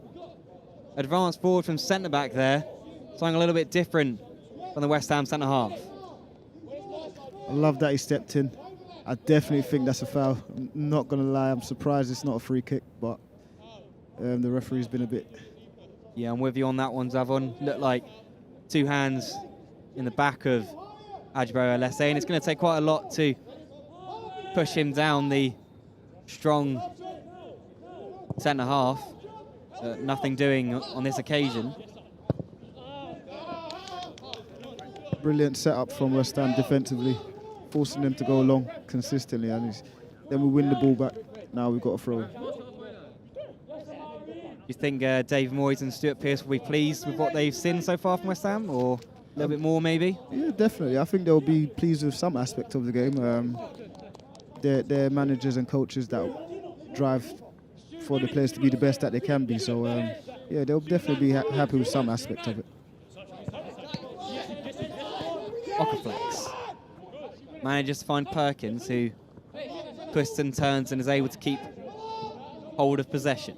Advance forward from centre back there, something a little bit different from the West Ham centre half. I love that he stepped in. I definitely think that's a foul. I'm not going to lie, I'm surprised it's not a free kick, but the referee's been a bit... Yeah, I'm with you on that one, Zavon. Looked like two hands in the back of Ajibere Alese, and it's going to take quite a lot to push him down, the strong centre half. Nothing doing on this occasion. Brilliant setup from West Ham defensively, forcing them to go long consistently, and then we win the ball back. Now we've got to throw in. You think Dave Moyes and Stuart Pearce will be pleased with what they've seen so far from West Ham, or a little bit more maybe? Yeah, definitely. I think they'll be pleased with some aspect of the game. They're managers and coaches that drive for the players to be the best that they can be. So, yeah, they'll definitely be happy with some aspect of it. Aquaflex manages to find Perkins, who twists and turns and is able to keep hold of possession.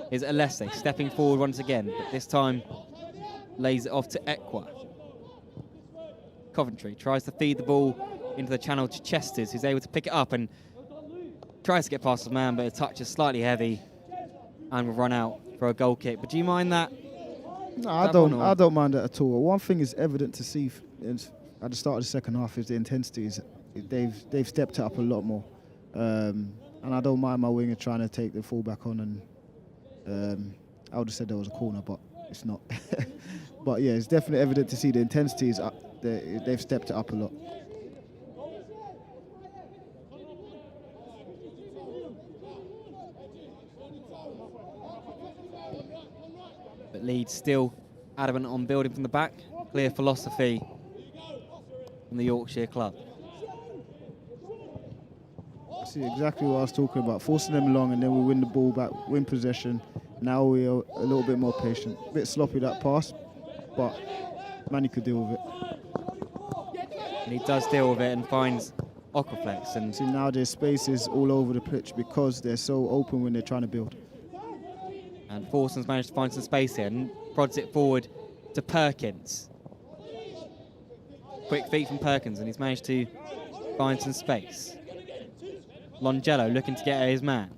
Here's Alese stepping forward once again, but this time lays it off to Ekwa. Coventry tries to feed the ball into the channel to Chesters, who's able to pick it up and tries to get past his man, but a touch is slightly heavy and will run out for a goal kick. But do you mind that? No, I don't mind that at all. One thing is evident to see at the start of the second half is the intensity. They've stepped it up a lot more, and I don't mind my winger trying to take the fullback on, and I would have said there was a corner, but it's not. But yeah, it's definitely evident to see the intensity is up. They've stepped it up a lot. But Leeds still adamant on building from the back. Clear philosophy from the Yorkshire club. See exactly what I was talking about, forcing them along, and then we win the ball back, win possession. Now we are a little bit more patient. A bit sloppy that pass, but Manny could deal with it. And he does deal with it and finds Aquaflex. And see, now there's spaces all over the pitch because they're so open when they're trying to build. And Forson's managed to find some space here and prods it forward to Perkins. Quick feet from Perkins, and he's managed to find some space. Longello looking to get at his man.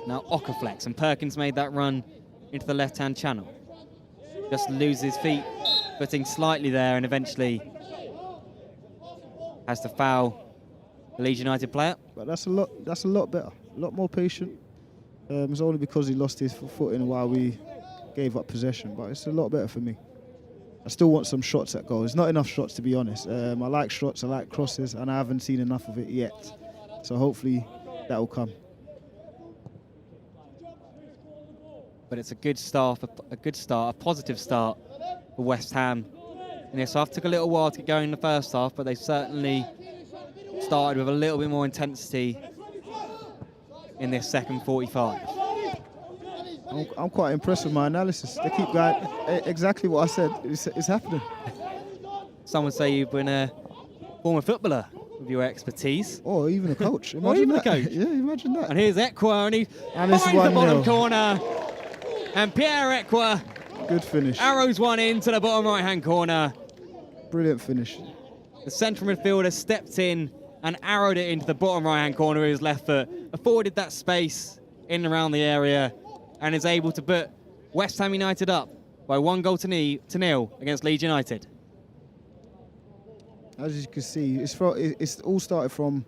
Now Aquaflex, and Perkins made that run into the left-hand channel. Just loses his feet, footing slightly there, and eventually has to foul the Leeds United player. But that's a lot better, a lot more patient. It's only because he lost his footing while we gave up possession, but it's a lot better for me. I still want some shots at goal. It's not enough shots, to be honest. I like shots, I like crosses, and I haven't seen enough of it yet. So hopefully that will come. But it's a good start, a positive start for West Ham. And this half took a little while to get going in the first half, but they certainly started with a little bit more intensity in this second 45. I'm quite impressed with my analysis. They keep going exactly what I said. It's happening. Some would say you've been a former footballer with your expertise. Or even a coach. Imagine or even that. a coach. Yeah, imagine that. And here's Equa, and he finds the 1-0. bottom corner. And Pierre Equa. Good finish. Arrows one into the bottom right-hand corner. Brilliant finish. The central midfielder stepped in and arrowed it into the bottom right-hand corner with his left foot, afforded that space in and around the area, and is able to put West Ham United up by 1-0 against Leeds United. As you can see, it's all started from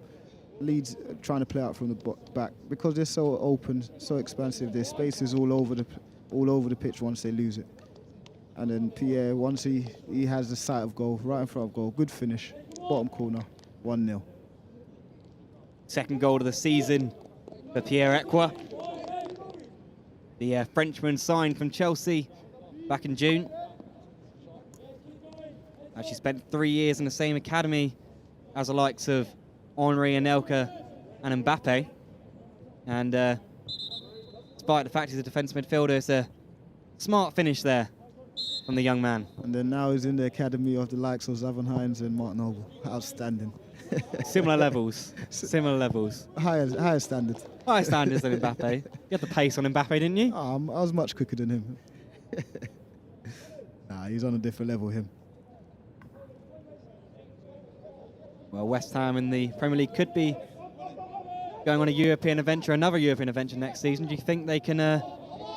Leeds trying to play out from the back because they're so open, so expansive. Their space is all over the pitch once they lose it. And then Pierre, once he has the sight of goal, right in front of goal, good finish, bottom corner, 1-0. Second goal of the season for Pierre Equa. The Frenchman signed from Chelsea back in June. Actually spent 3 years in the same academy as the likes of Henry, Anelka and Mbappe. And despite the fact he's a defensive midfielder, it's a smart finish there from the young man. And then now he's in the academy of the likes of Zavon Hines and Martin Noble. Outstanding. Similar levels. Similar levels. Higher standards. Higher standards than Mbappe. You had the pace on Mbappe, didn't you? I was much quicker than him. Nah, he's on a different level, him. Well, West Ham in the Premier League could be going on a European adventure, another European adventure next season. Do you think they can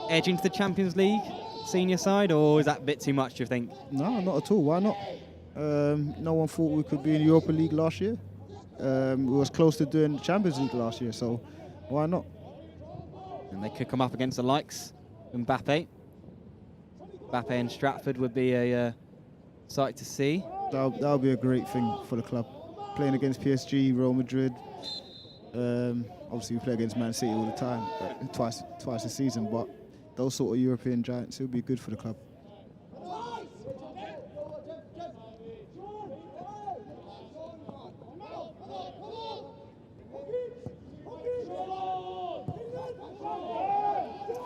edge into the Champions League senior side, or is that a bit too much, do you think? No, not at all. Why not? No one thought we could be in the Europa League last year. We was close to doing the Champions League last year, so why not? And they could come up against the likes of Mbappe. Mbappe and Stratford would be a sight to see. That would be a great thing for the club. Playing against PSG, Real Madrid. Obviously, we play against Man City all the time, twice a season. But those sort of European giants, it would be good for the club.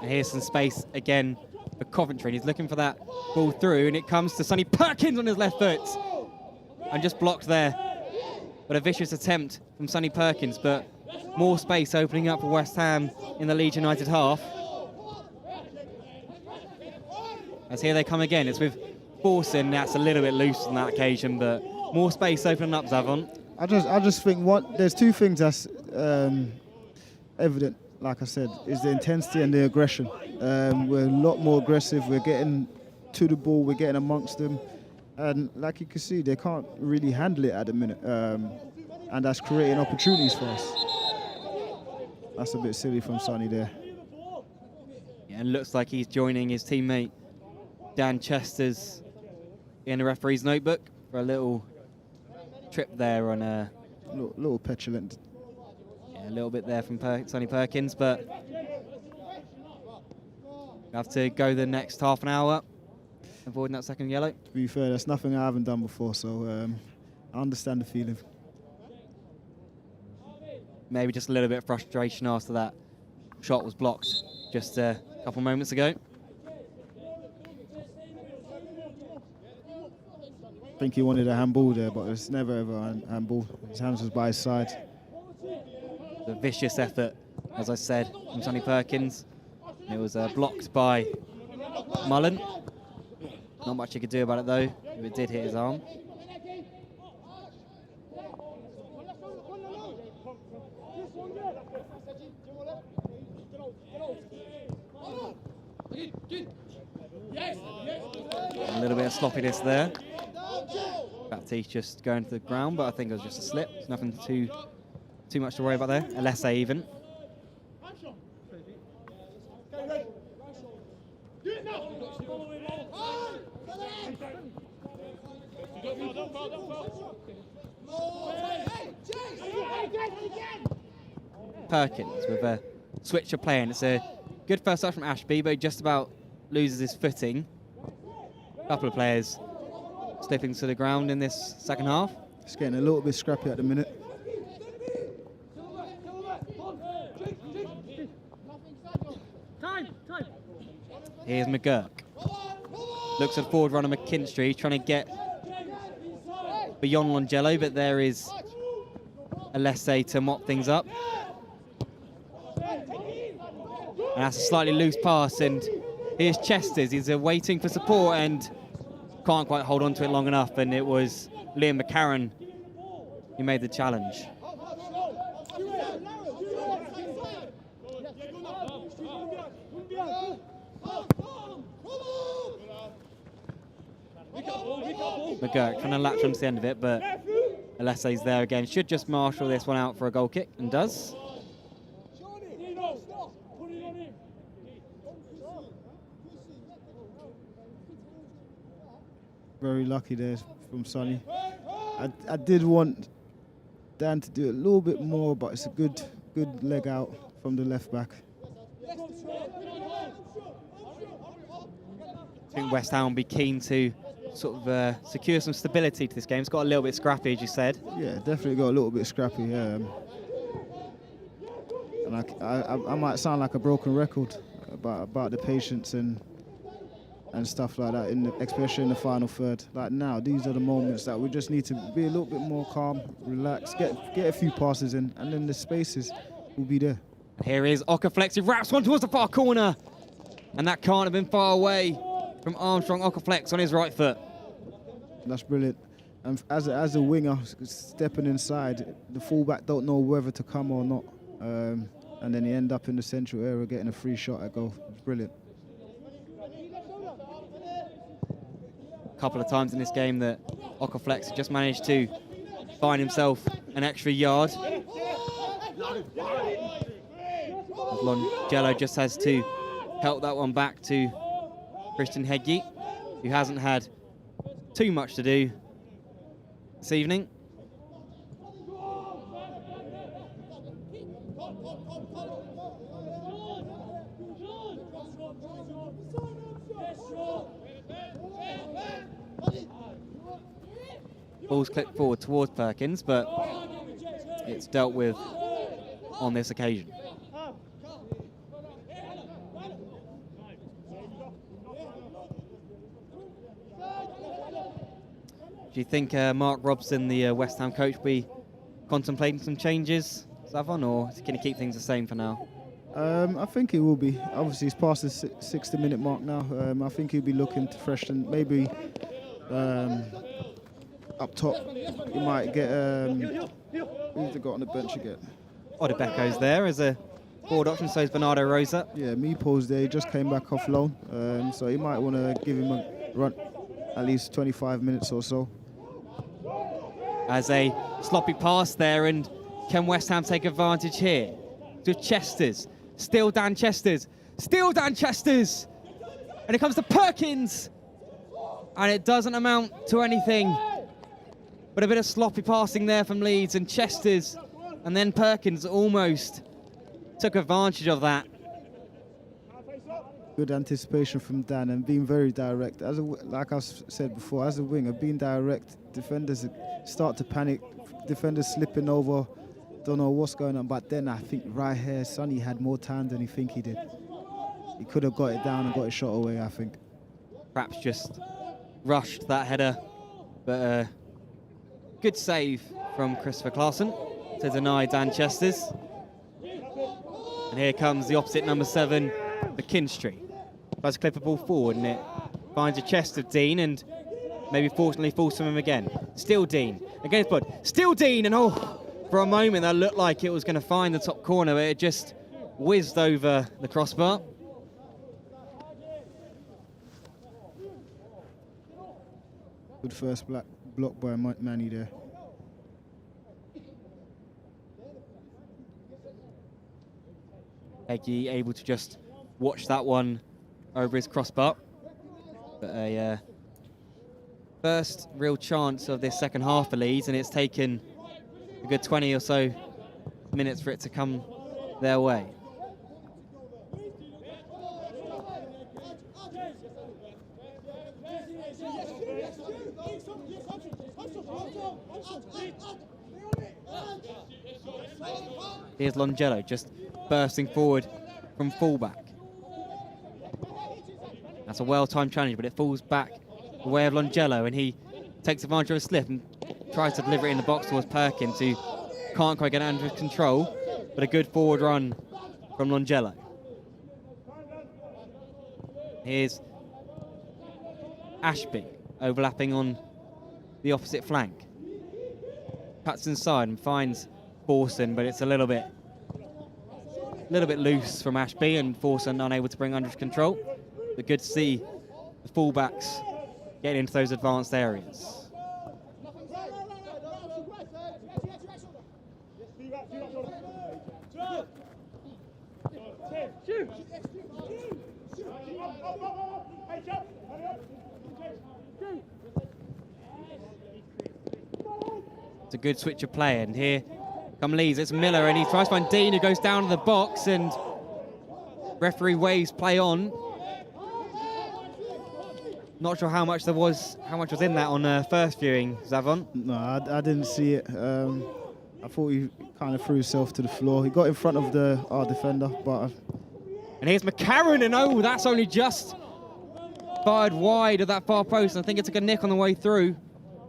And here's some space again for Coventry. And he's looking for that ball through, and it comes to Sonny Perkins on his left foot. And just blocked there. But a vicious attempt from Sonny Perkins, but more space opening up for West Ham in the Leeds United half. As here they come again. It's with Forsen. That's a little bit loose on that occasion, but more space opening up, Zavon. I just think there's two things that's evident, like I said, is the intensity and the aggression. We're a lot more aggressive. We're getting to the ball. We're getting amongst them. And like you can see, they can't really handle it at the minute. And that's creating opportunities for us. That's a bit silly from Sonny there. Yeah, and looks like he's joining his teammate Dan Chesters in the referee's notebook for a little trip there on a... Little petulant. Yeah, a little bit there from Sonny Perkins, but we have to go the next half an hour avoiding that second yellow. To be fair, that's nothing I haven't done before, so I understand the feeling. Maybe just a little bit of frustration after that shot was blocked just a couple moments ago. I think he wanted a handball there, but it's never ever a handball. His hands was by his side. The vicious effort, as I said, from Sonny Perkins. It was blocked by Mullen. Not much he could do about it though, if it did hit his arm. A little bit of sloppiness there. Baptiste just going to the ground, but I think it was just a slip. It's nothing too much to worry about there. Alesse even. Perkins with a switch of play, and it's a good first touch from Ashby, but he just about loses his footing. A couple of players slipping to the ground in this second half. It's getting a little bit scrappy at the minute. Here's McGurk. Looks at forward runner McKinstry, trying to get beyond Longello, but there is Alesse to mop things up. And that's a slightly loose pass, and here's Chesters. He's waiting for support and can't quite hold on to it long enough, and it was Liam McCarron who made the challenge. McGurk trying to latch onto the end of it, but Alesse's there again. Should just marshal this one out for a goal kick, and does. Very lucky there from Sonny. I did want Dan to do a little bit more, but it's a good leg out from the left back. I think West Ham will be keen to sort of secure some stability to this game. It's got a little bit scrappy, as you said. Yeah, definitely got a little bit scrappy. And I might sound like a broken record about the patience and stuff like that, especially in the final third. Like now, these are the moments that we just need to be a little bit more calm, relax, get a few passes in, and then the spaces will be there. Here is Aquaflex, he wraps one towards the far corner, and that can't have been far away from Armstrong. Aquaflex on his right foot. That's brilliant. And as a winger, stepping inside, the fullback don't know whether to come or not, and then he end up in the central area getting a free shot at goal. It's brilliant. A couple of times in this game that Aquaflex just managed to find himself an extra yard. Longello just has to help that one back to Christian Heggie, who hasn't had too much to do this evening. Ball's clipped forward towards Perkins, but it's dealt with on this occasion. Do you think Mark Robson, the West Ham coach, will be contemplating some changes, Savon, or is he going to keep things the same for now? I think he will be. Obviously, he's past the 60-minute mark now. I think he'll be looking to freshen, maybe up top. He might get, who's they got on the bench again? Odebeko's there as a forward option, so is Bernardo Rosa. Yeah, Meeple's there. He just came back off loan, so he might want to give him a run, at least 25 minutes or so. As a sloppy pass there, and can West Ham take advantage here? To Chesters, still Dan Chesters, and it comes to Perkins, and it doesn't amount to anything, but a bit of sloppy passing there from Leeds, and Chesters, and then Perkins almost took advantage of that. Good anticipation from Dan and being very direct. Like I said before, as a winger, being direct, defenders start to panic, defenders slipping over, don't know what's going on. But then I think right here, Sonny had more time than he think he did. He could have got it down and got a shot away, I think. Perhaps just rushed that header, but good save from Christopher Claassen to deny Dan Chesters. And here comes the opposite number 7, McKinstry tries to clip a ball forward, and it finds a chest of Dean, and maybe fortunately falls from him again. Still Dean, against Bud. Still Dean, and oh, for a moment that looked like it was going to find the top corner, but it just whizzed over the crossbar. Good first block by Manny there. Eggy able to just watch that one over his crossbar. But a first real chance of this second half for Leeds, and it's taken a good 20 or so minutes for it to come their way. Here's Longello just bursting forward from fullback. That's a well-timed challenge, but it falls back the way of Longello, and he takes advantage of a slip and tries to deliver it in the box towards Perkins, who can't quite get it under control, but a good forward run from Longello. Here's Ashby overlapping on the opposite flank. Cuts inside and finds Forson, but it's a little bit loose from Ashby, and Forson unable to bring under control. But good to see the fullbacks get into those advanced areas. It's a good switch of play, and here come Leeds. It's Miller, and he tries to find Dean, who goes down to the box, and referee waves play on. Not sure how much was in that on first viewing, Zavon. No, I didn't see it. I thought he kind of threw himself to the floor. He got in front of our defender, but. And here's McCarron, and oh, that's only just fired wide of that far post. I think it took a nick on the way through.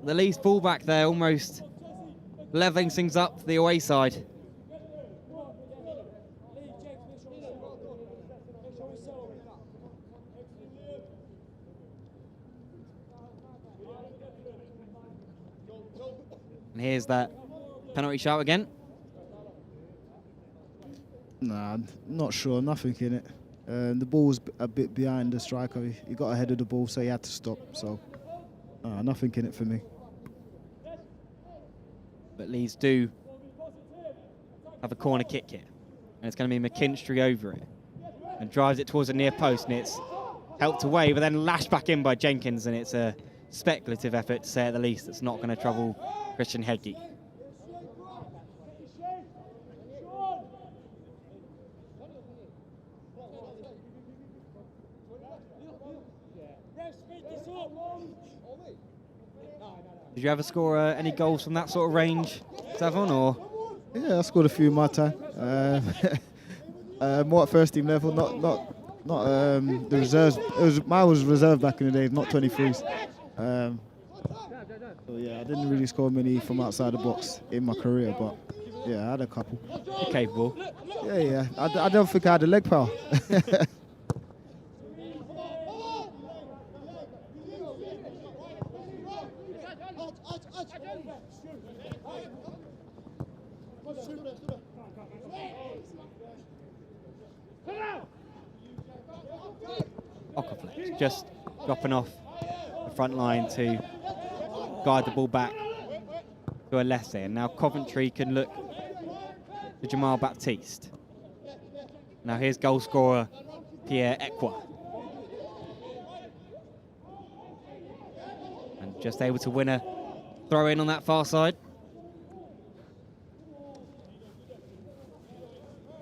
The Leeds fullback there almost levelling things up to the away side. And here's that penalty shout again. Nah, not sure. Nothing in it. The ball was a bit behind the striker. He got ahead of the ball, so he had to stop. So, nothing in it for me. But Leeds do have a corner kick here, and it's going to be McKinstry over it, and drives it towards the near post, and it's helped away, but then lashed back in by Jenkins, and it's a speculative effort, to say at the least. It's not going to trouble Christian Heggie. Did you ever score any goals from that sort of range, Savon, or? Yeah, I scored a few in my time. More at first team level, not the reserves. Mine was reserve back in the day, not 23's. So yeah, I didn't really score many from outside the box in my career, but yeah, I had a couple. You're capable. Yeah. I don't think I had a leg power. Aquaflex just dropping off the front line to guide the ball back to a Lessie. And now Coventry can look to Jamal Baptiste. Now here's goal scorer Pierre Ekwa. And just able to win a throw in on that far side.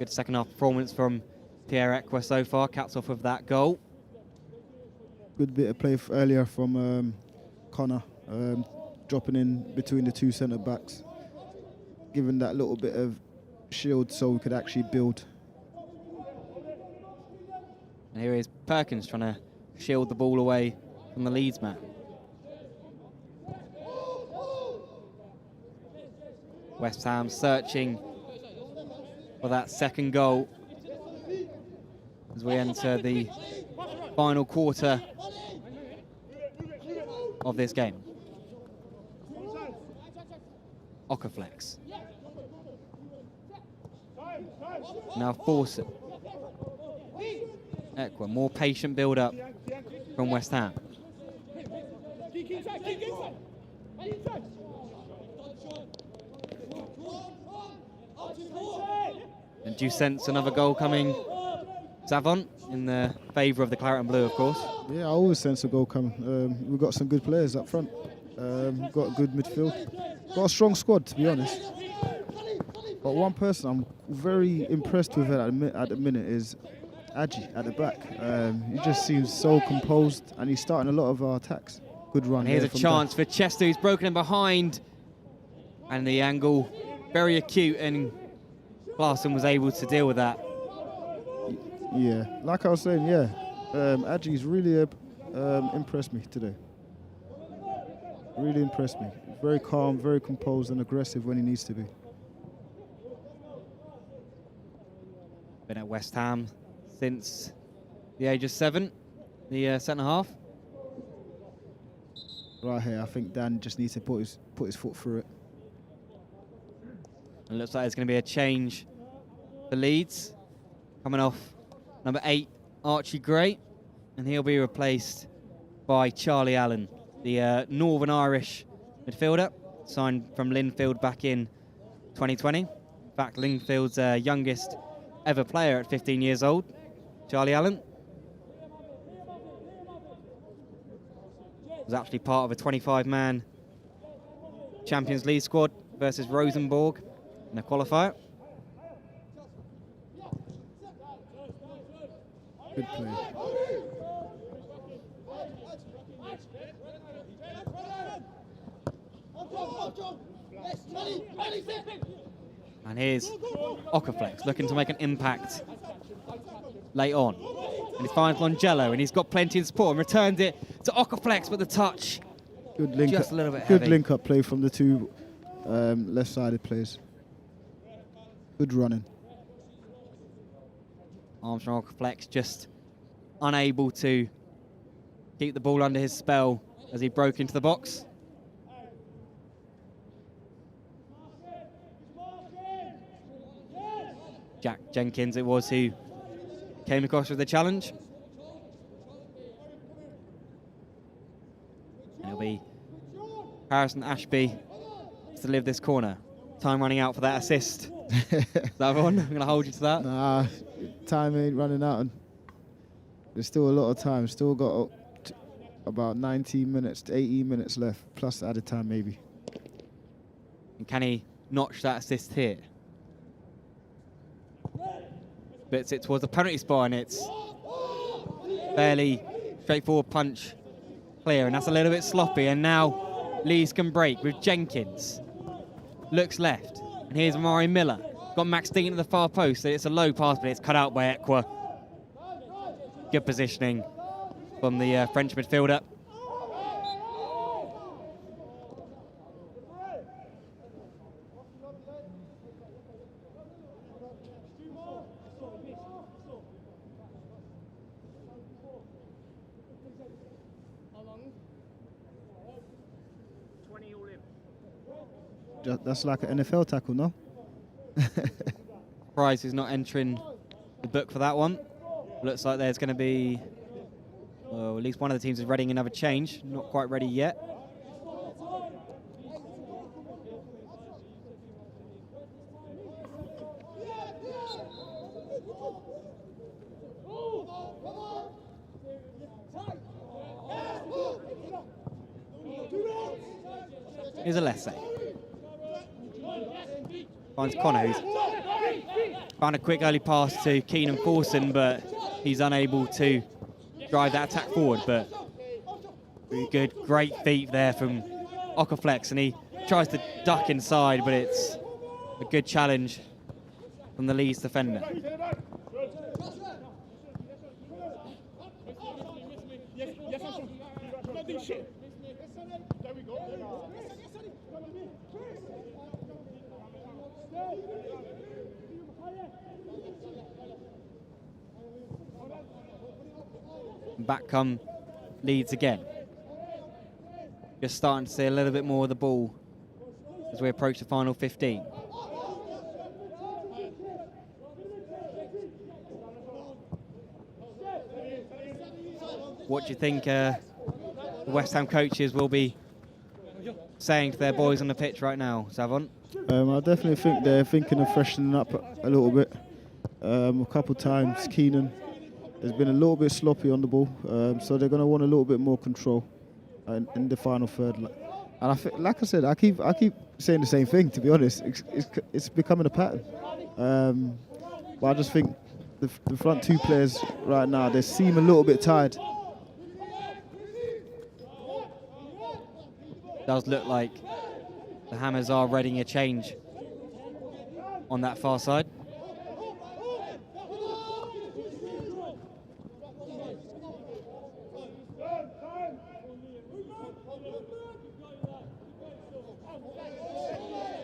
Good second half performance from Pierre Ekwa so far, caps off of that goal. Good bit of play earlier from Connor, dropping in between the two centre backs, giving that little bit of shield so we could actually build. And here is Perkins trying to shield the ball away from the Leeds man. West Ham searching for that second goal. as we enter the final quarter of this game. Aquaflex. Now force it. Equa, more patient build-up from West Ham. And do you sense another goal coming, Zavon, in the favour of the Claret and Blue, of course? Yeah, I always sense a goal coming. We've got some good players up front. We've got a good midfield. Got a strong squad, to be honest. But one person I'm very impressed with at the minute is Adji at the back. He just seems so composed, and he's starting a lot of our attacks. Good run. And here's a chance for Chester, who's broken in behind. And the angle, very acute, and Clarkson was able to deal with that. Yeah, like I was saying, yeah. Adji's really impressed me today. Really impressed me. Very calm, very composed, and aggressive when he needs to be. Been at West Ham since the age of 7, the centre-half. Right here, I think Dan just needs to put his foot through it. And it looks like there's going to be a change for Leeds. Coming off number 8, Archie Gray. And he'll be replaced by Charlie Allen, the Northern Irish midfielder, signed from Linfield back in 2020. In fact, Linfield's youngest ever player at 15 years old, Charlie Allen. Was actually part of a 25-man Champions League squad versus Rosenborg in a qualifier. Good play. And here's Aquaflex looking to make an impact late on. And he finds Longello, and he's got plenty of support and returns it to Aquaflex, but the touch Good link just up, a little bit good heavy. link-up play from the two left-sided players. Good running. Armstrong Aquaflex just unable to keep the ball under his spell as he broke into the box. Jack Jenkins it was who came across with the challenge. And it'll be Harrison Ashby to live this corner. Time running out for that assist. Zavon, I'm going to hold you to that. Nah, time ain't running out. And there's still a lot of time. Still got about 19 minutes to 18 minutes left, plus added time maybe. And can he notch that assist here? Bits it towards the penalty spot, and it's fairly straightforward punch clear, and that's a little bit sloppy. And now Leeds can break with Jenkins. Looks left, and here's Amari Miller. Got Max Dean at the far post, so it's a low pass, but it's cut out by Equa. Good positioning from the French midfielder. That's like an NFL tackle, no? Price is not entering the book for that one. Looks like there's going to be, well, at least one of the teams is readying another change. Not quite ready yet. Here's a Lesse. Finds Connor, who's found a quick early pass to Keenan Forson, but he's unable to drive that attack forward. But very good, great feet there from Aquaflex, and he tries to duck inside, but it's a good challenge from the Leeds defender. And back come Leeds again. Just starting to see a little bit more of the ball as we approach the final 15. What do you think the West Ham coaches will be saying to their boys on the pitch right now, Savon? I definitely think they're thinking of freshening up a little bit. A couple times, Keenan has been a little bit sloppy on the ball, so they're going to want a little bit more control in the final third. And I think, like I said, I keep saying the same thing. To be honest, it's becoming a pattern. But I just think the front two players right now, they seem a little bit tired. Does look like the Hammers are readying a change on that far side.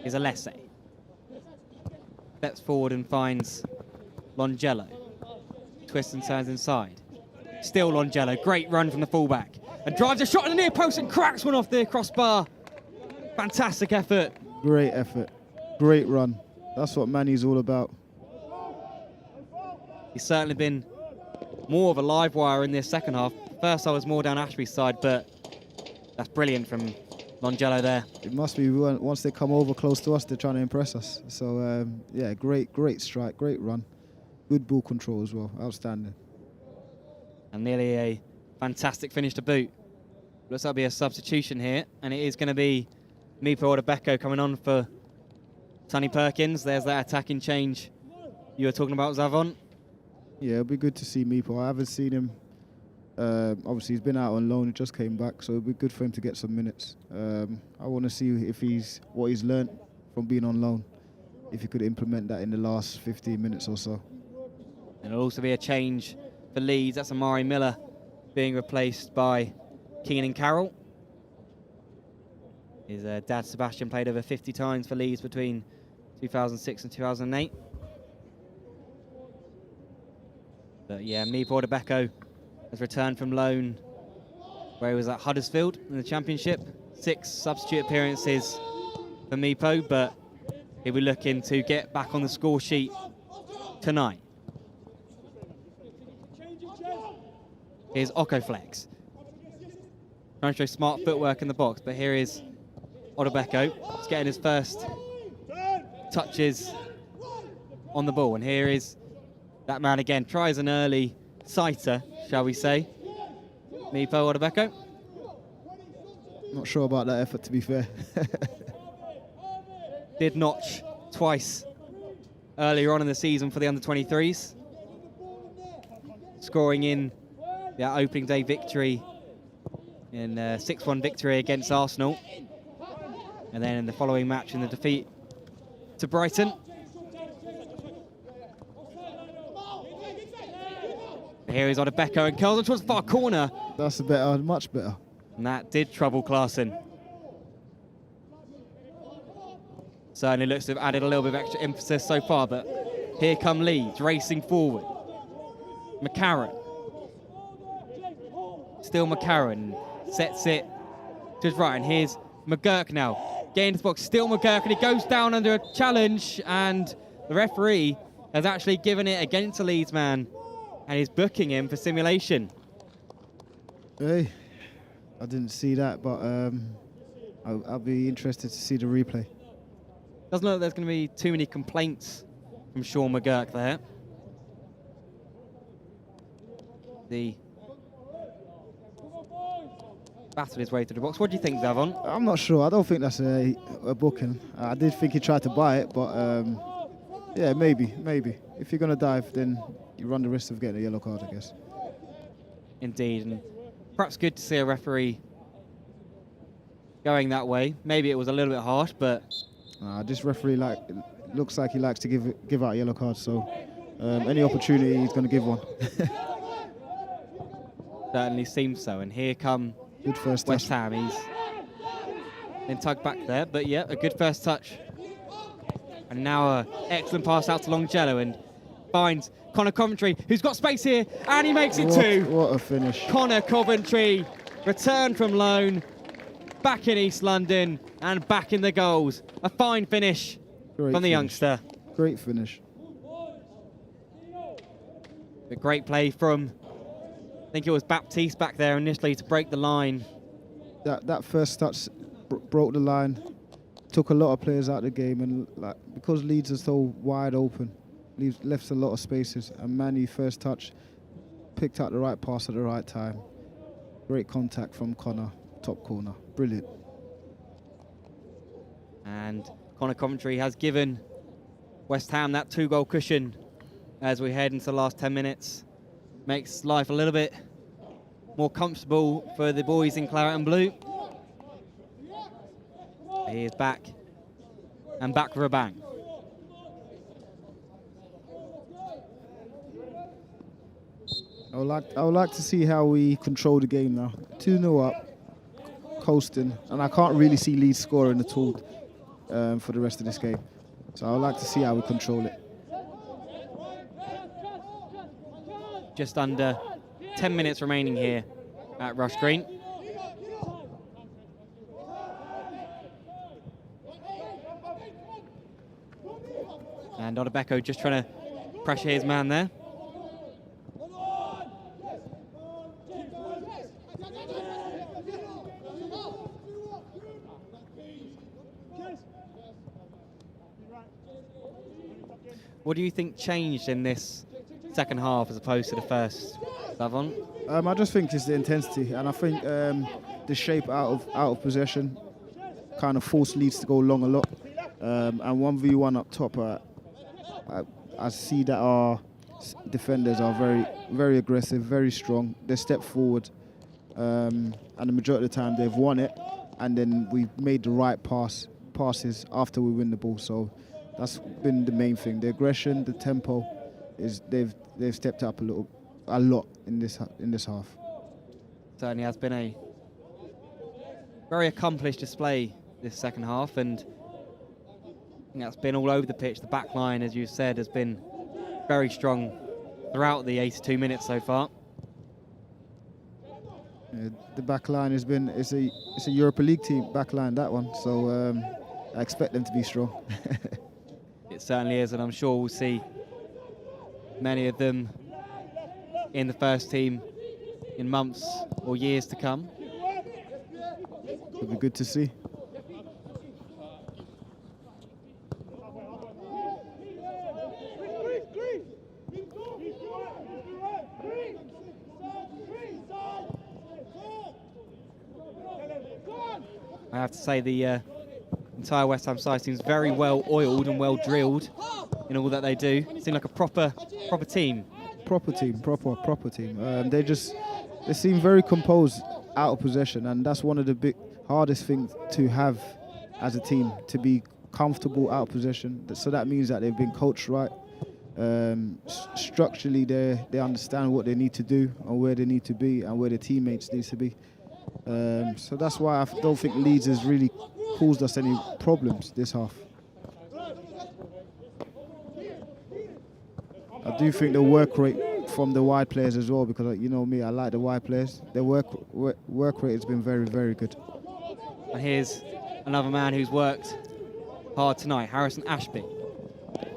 Is Alessi. Steps forward and finds Longello. Twists and turns inside. Still Longello, great run from the fullback. And drives a shot in the near post and cracks one off the crossbar. Fantastic effort. Great effort. Great run. That's what Manny's all about. He's certainly been more of a live wire in this second half. First I was more down Ashby's side, but that's brilliant from Longello there. It must be once they come over close to us, they're trying to impress us. So, yeah, great strike, great run. Good ball control as well. Outstanding. And nearly a fantastic finish to boot. Looks like there'll be a substitution here, and it is going to be Mipo Odebeko coming on for Sonny Perkins. There's that attacking change you were talking about, Zavon. Yeah, it'll be good to see Mipo. I haven't seen him. Obviously, he's been out on loan. He just came back, so it'll be good for him to get some minutes. I want to see if what he's learnt from being on loan, if he could implement that in the last 15 minutes or so. And it'll also be a change for Leeds. That's Amari Miller being replaced by Keenan Carroll. His dad Sebastian played over 50 times for Leeds between 2006 and 2008. But yeah, Mipo Odebeko has returned from loan where he was at Huddersfield in the Championship. 6 substitute appearances for Mipo, but he'll be looking to get back on the score sheet tonight. Here's Aquaflex. Trying to show smart footwork in the box, but here is Odebeko. He's getting his first touches on the ball, and here is that man again. Tries an early sighter, shall we say. Mipo Odebeko. Not sure about that effort, to be fair. Did notch twice earlier on in the season for the under-23s. Scoring in the opening day victory in a 6-1 victory against Arsenal. And then in the following match in the defeat to Brighton. Here is Odebeko and curls it towards the far corner. That's better, much better. And that did trouble Klaassen. Certainly looks to have added a little bit of extra emphasis so far, but here come Leeds racing forward. McCarron. Still McCarron. Sets it to his right, and here's McGurk now. Getting into the box, still McGurk, and he goes down under a challenge, and the referee has actually given it against the Leeds man, and he's booking him for simulation. Hey, I didn't see that, but I'll be interested to see the replay. Doesn't look like there's going to be too many complaints from Sean McGurk there. The battled his way through the box. What do you think, Zavon? I'm not sure. I don't think that's a booking. I did think he tried to buy it, but yeah, maybe. If you're going to dive, then you run the risk of getting a yellow card, I guess. Indeed, and perhaps good to see a referee going that way. Maybe it was a little bit harsh, but this referee looks like he likes to give out yellow cards, so any opportunity he's going to give one. Certainly seems so. And here come good first West touch. Ham. He's then tugged back there, but yeah, a good first touch. And now an excellent pass out to Longello, and finds Connor Coventry, who's got space here, and he makes it 2. What a finish. Connor Coventry, returned from loan, back in East London, and back in the goals. A fine finish from the youngster. Great finish. A great play from, I think it was Baptiste back there initially to break the line. That first touch broke the line, took a lot of players out of the game, and because Leeds are so wide open, left a lot of spaces. And Manny, first touch, picked out the right pass at the right time. Great contact from Connor, top corner, brilliant. And Connor Coventry has given West Ham that 2-goal cushion as we head into the last 10 minutes. Makes life a little bit more comfortable for the boys in claret and blue. He is back, and back for a bang. I would like to see how we control the game now. 2-0 up, coasting, and I can't really see Leeds scoring at all for the rest of this game. So I would like to see how we control it. Just under 10 minutes remaining here at Rush Green. And Odebeko just trying to pressure his man there. What do you think changed in this second half as opposed to the first, Savon? I just think it's the intensity, and I think the shape out of possession kind of forced Leeds to go long a lot. And 1v1 up top, I see that our defenders are very, very aggressive, very strong. They step forward, and the majority of the time they've won it, and then we've made the right passes after we win the ball. So that's been the main thing. The aggression, the tempo, is they've stepped up a lot in this half. Certainly has been a very accomplished display this second half, and I think that's been all over the pitch. The back line, as you said, has been very strong throughout the 82 minutes so far. The back line has been, it's a Europa League team back line, that one, so I expect them to be strong. It certainly is, and I'm sure we'll see many of them in the first team in months or years to come. It'll be good to see. I have to say the entire West Ham side seems very well oiled and well drilled in all that they do. Seem like a proper team. Proper team. They seem very composed out of possession, and that's one of the hardest things to have as a team, to be comfortable out of possession. So that means that they've been coached right. Structurally, they understand what they need to do and where they need to be and where their teammates need to be. So that's why I don't think Leeds has really caused us any problems this half. I do think the work rate from the wide players as well, because you know me, I like the wide players. Their work rate has been very, very good. And here's another man who's worked hard tonight, Harrison Ashby.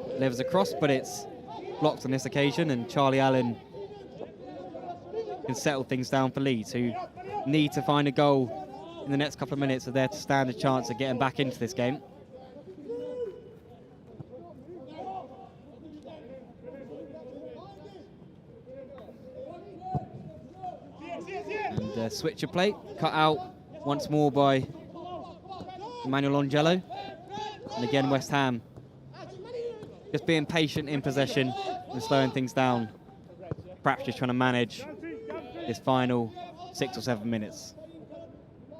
Delivers across, but it's blocked on this occasion, and Charlie Allen can settle things down for Leeds, who need to find a goal in the next couple of minutes if they're to stand a chance of getting back into this game. And switcher play cut out once more by Emmanuel Angelo. And again, West Ham just being patient in possession and slowing things down. Perhaps just trying to manage this final 6 or 7 minutes.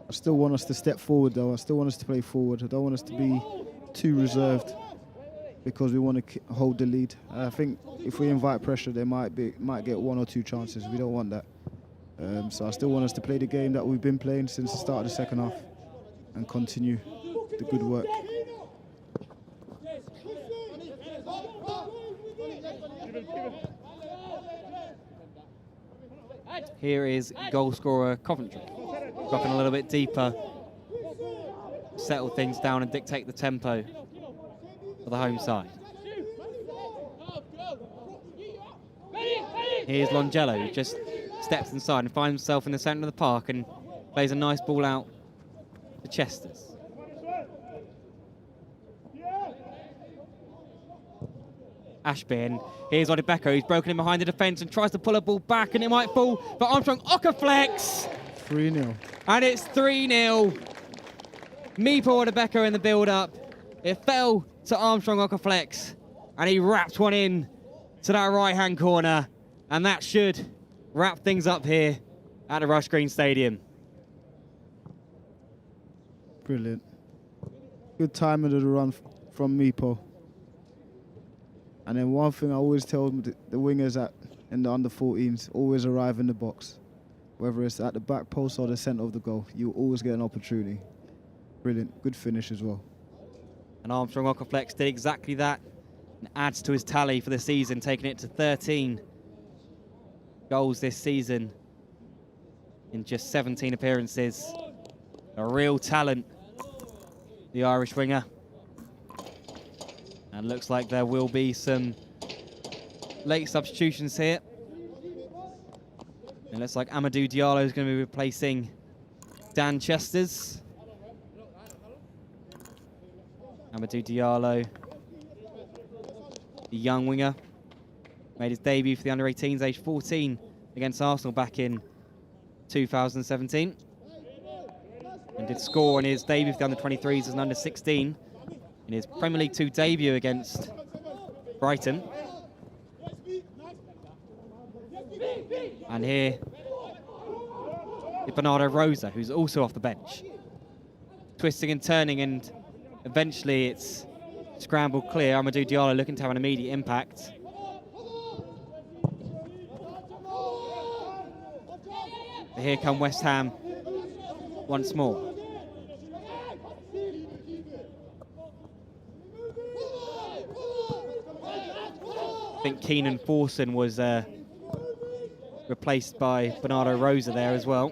I still want us to step forward, though. I still want us to play forward. I don't want us to be too reserved because we want to hold the lead. I think if we invite pressure, they might get 1 or 2 chances. We don't want that. So I still want us to play the game that we've been playing since the start of the second half and continue the good work. here is goal scorer Coventry. Dropping a little bit deeper, settle things down and dictate the tempo for the home side. Here's Longello, who just steps inside and finds himself in the centre of the park and plays a nice ball out to Chesters. Ashby, and here's Odebeko, who's broken in behind the defence and tries to pull a ball back, and it might fall for Armstrong. Aquaflex! 3-0. And it's 3-0. Meepo Odebeko in the build-up. It fell to Armstrong Aquaflex, and he wrapped one in to that right-hand corner, and that should wrap things up here at the Rush Green Stadium. Brilliant. Good timing of the run from Meepo. And then one thing I always tell the wingers in the under-14s, always arrive in the box. Whether it's at the back post or the centre of the goal, you always get an opportunity. Brilliant, good finish as well. And Armstrong Aquaflex did exactly that and adds to his tally for the season, taking it to 13 goals this season in just 17 appearances. A real talent, the Irish winger. And looks like there will be some late substitutions here. It looks like Amadou Diallo is going to be replacing Dan Chesters. Amadou Diallo, the young winger, made his debut for the under-18s, age 14, against Arsenal back in 2017. And did score in his debut for the under-23s as an under-16 in his Premier League 2 debut against Brighton. And here is Bernardo Rosa, who's also off the bench. Twisting and turning, and eventually it's scrambled clear. Amadou Diallo looking to have an immediate impact. But here come West Ham once more. I think Keenan Forson was replaced by Bernardo Rosa there as well.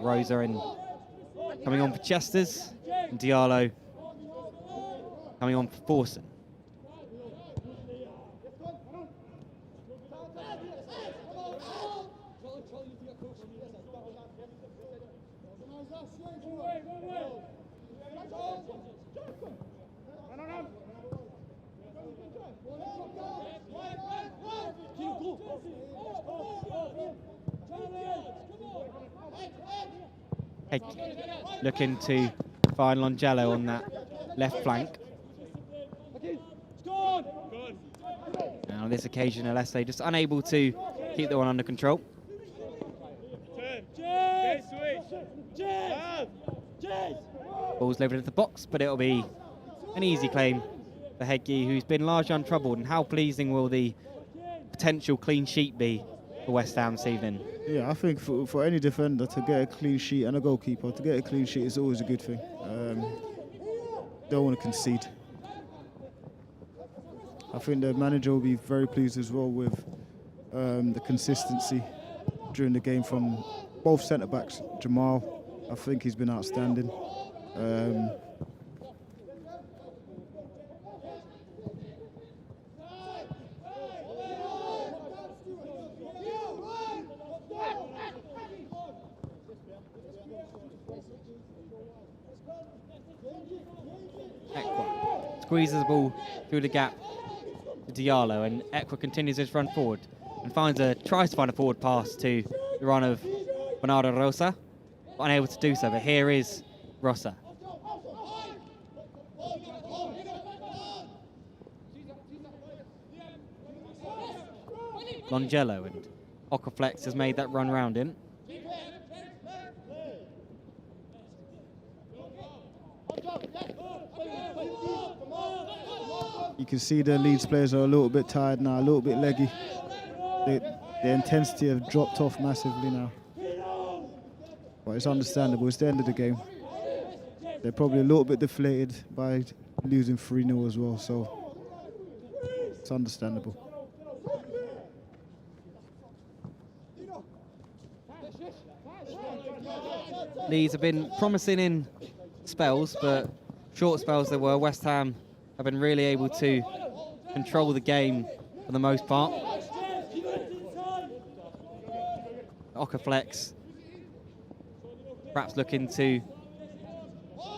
Rosa coming on for Chesters, and Diallo coming on for Forson. Looking to find Longello on that left flank. And on this occasion, Alessio just unable to keep the one under control. Ball's delivered into the box, but it'll be an easy claim for Hedgie, who's been largely untroubled. And how pleasing will the potential clean sheet be for West Ham this evening? Yeah, I think for any defender to get a clean sheet, and a goalkeeper to get a clean sheet, is always a good thing. Don't want to concede. I think the manager will be very pleased as well with the consistency during the game from both centre-backs. Jamal, I think he's been outstanding. Squeezes the ball through the gap to Diallo, and Ekwa continues his run forward and tries to find a forward pass to the run of Bernardo Rosa, but unable to do so. But here is Rosa. Longello, and Aquaflex has made that run round him. You can see the Leeds players are a little bit tired now, a little bit leggy. The intensity have dropped off massively now. But it's understandable, it's the end of the game. They're probably a little bit deflated by losing 3-0 as well, so it's understandable. Leeds have been promising in spells, but short spells they were. West Ham have been really able to control the game for the most part. Aquaflex perhaps looking to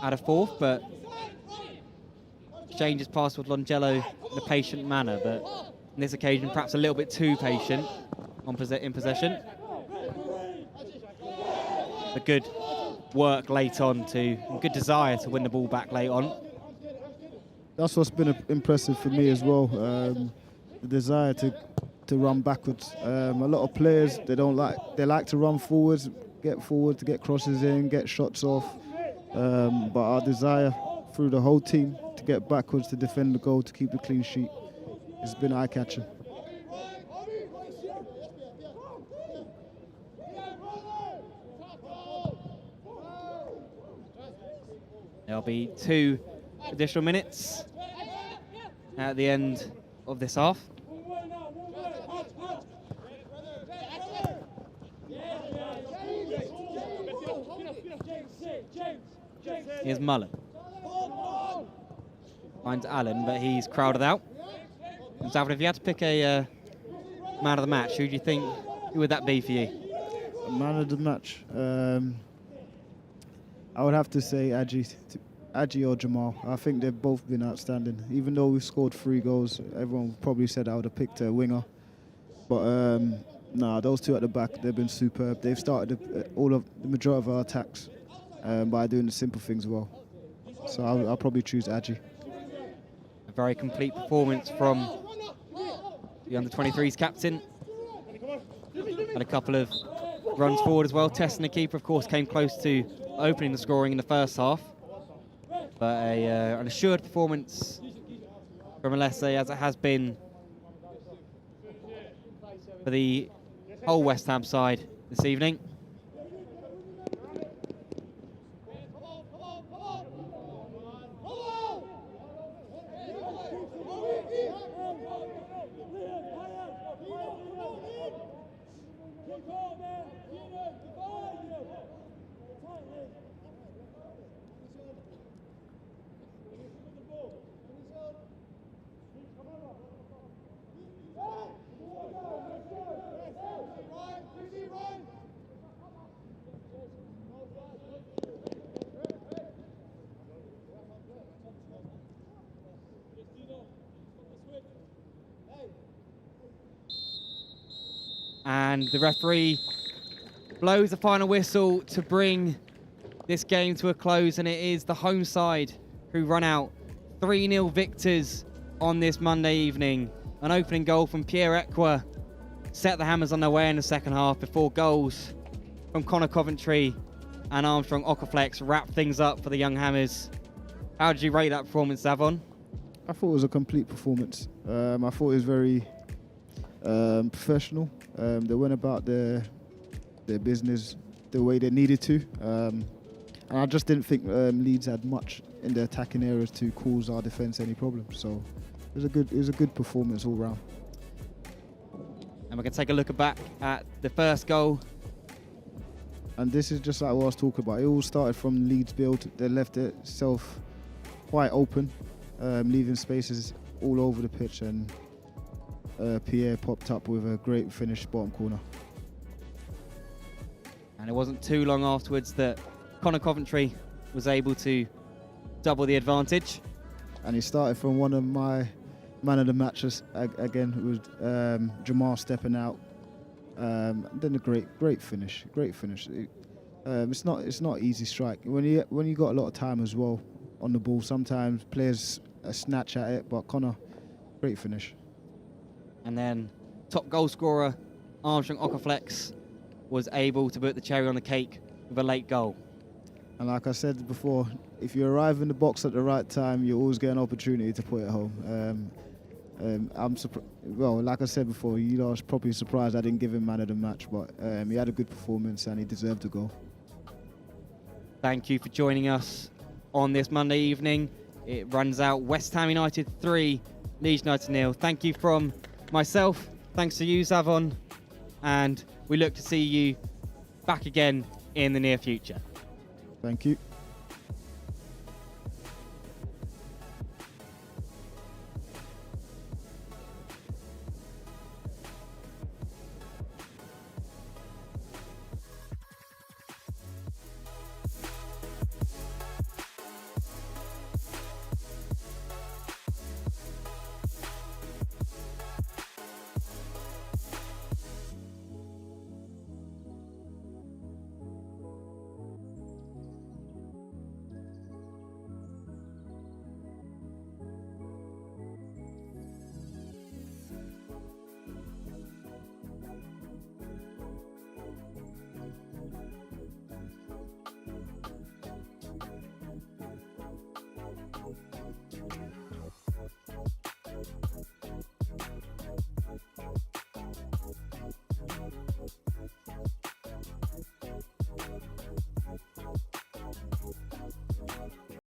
add a fourth, but exchanges pass with Longello in a patient manner, but on this occasion perhaps a little bit too patient in possession. A good work late on and good desire to win the ball back late on. That's what's been impressive for me as well. The desire to run backwards. A lot of players they like to run forwards, to get crosses in, get shots off. But our desire through the whole team to get backwards, to defend the goal, to keep the clean sheet, has been eye-catching. There'll be 2 additional minutes at the end of this half. Here's Mullen. Finds Allen, but he's crowded out. And Zavon, if you had to pick a man of the match, who would that be for you? A man of the match. I would have to say Adji or Jamal. I think they've both been outstanding. Even though we've scored 3 goals, everyone probably said I would have picked a winger. But those 2 at the back, they've been superb. They've started the majority of our attacks by doing the simple things well. So I'll probably choose Adji. A very complete performance from the under-23's captain. Had a couple of runs forward as well. Testing the keeper, of course, came close to opening the scoring in the first half. But an assured performance from Alessi, as it has been for the whole West Ham side this evening. And the referee blows the final whistle to bring this game to a close, and it is the home side who run out 3-0 victors on this Monday evening. An opening goal from Pierre Equa set the Hammers on their way in the second half before goals from Connor Coventry and Armstrong Aquaflex wrapped things up for the young Hammers. How did you rate that performance, Zavon? I thought it was a complete performance. I thought it was very professional. They went about their business the way they needed to. And I just didn't think Leeds had much in their attacking areas to cause our defence any problems. So it was a good performance all round. And we're going to take a look back at the first goal. And this is just like what I was talking about. It all started from Leeds' build. They left itself quite open, leaving spaces all over the pitch, and Pierre popped up with a great finish bottom corner. And it wasn't too long afterwards that Connor Coventry was able to double the advantage. And he started from one of my man of the matches again, with Jamal stepping out. Then a great finish. It's not easy strike. When you got a lot of time as well on the ball, sometimes players snatch at it, but Connor, great finish. And then top goal scorer Armstrong Aquaflex was able to put the cherry on the cake with a late goal. And like I said before, if you arrive in the box at the right time, you always get an opportunity to put it home. Like I said before, you was probably surprised I didn't give him man of the match, but he had a good performance and he deserved a goal. Thank you for joining us on this Monday evening. It runs out West Ham United 3, Leeds United 0. Thank you from myself, thanks to you, Zavon, and we look to see you back again in the near future. Thank you.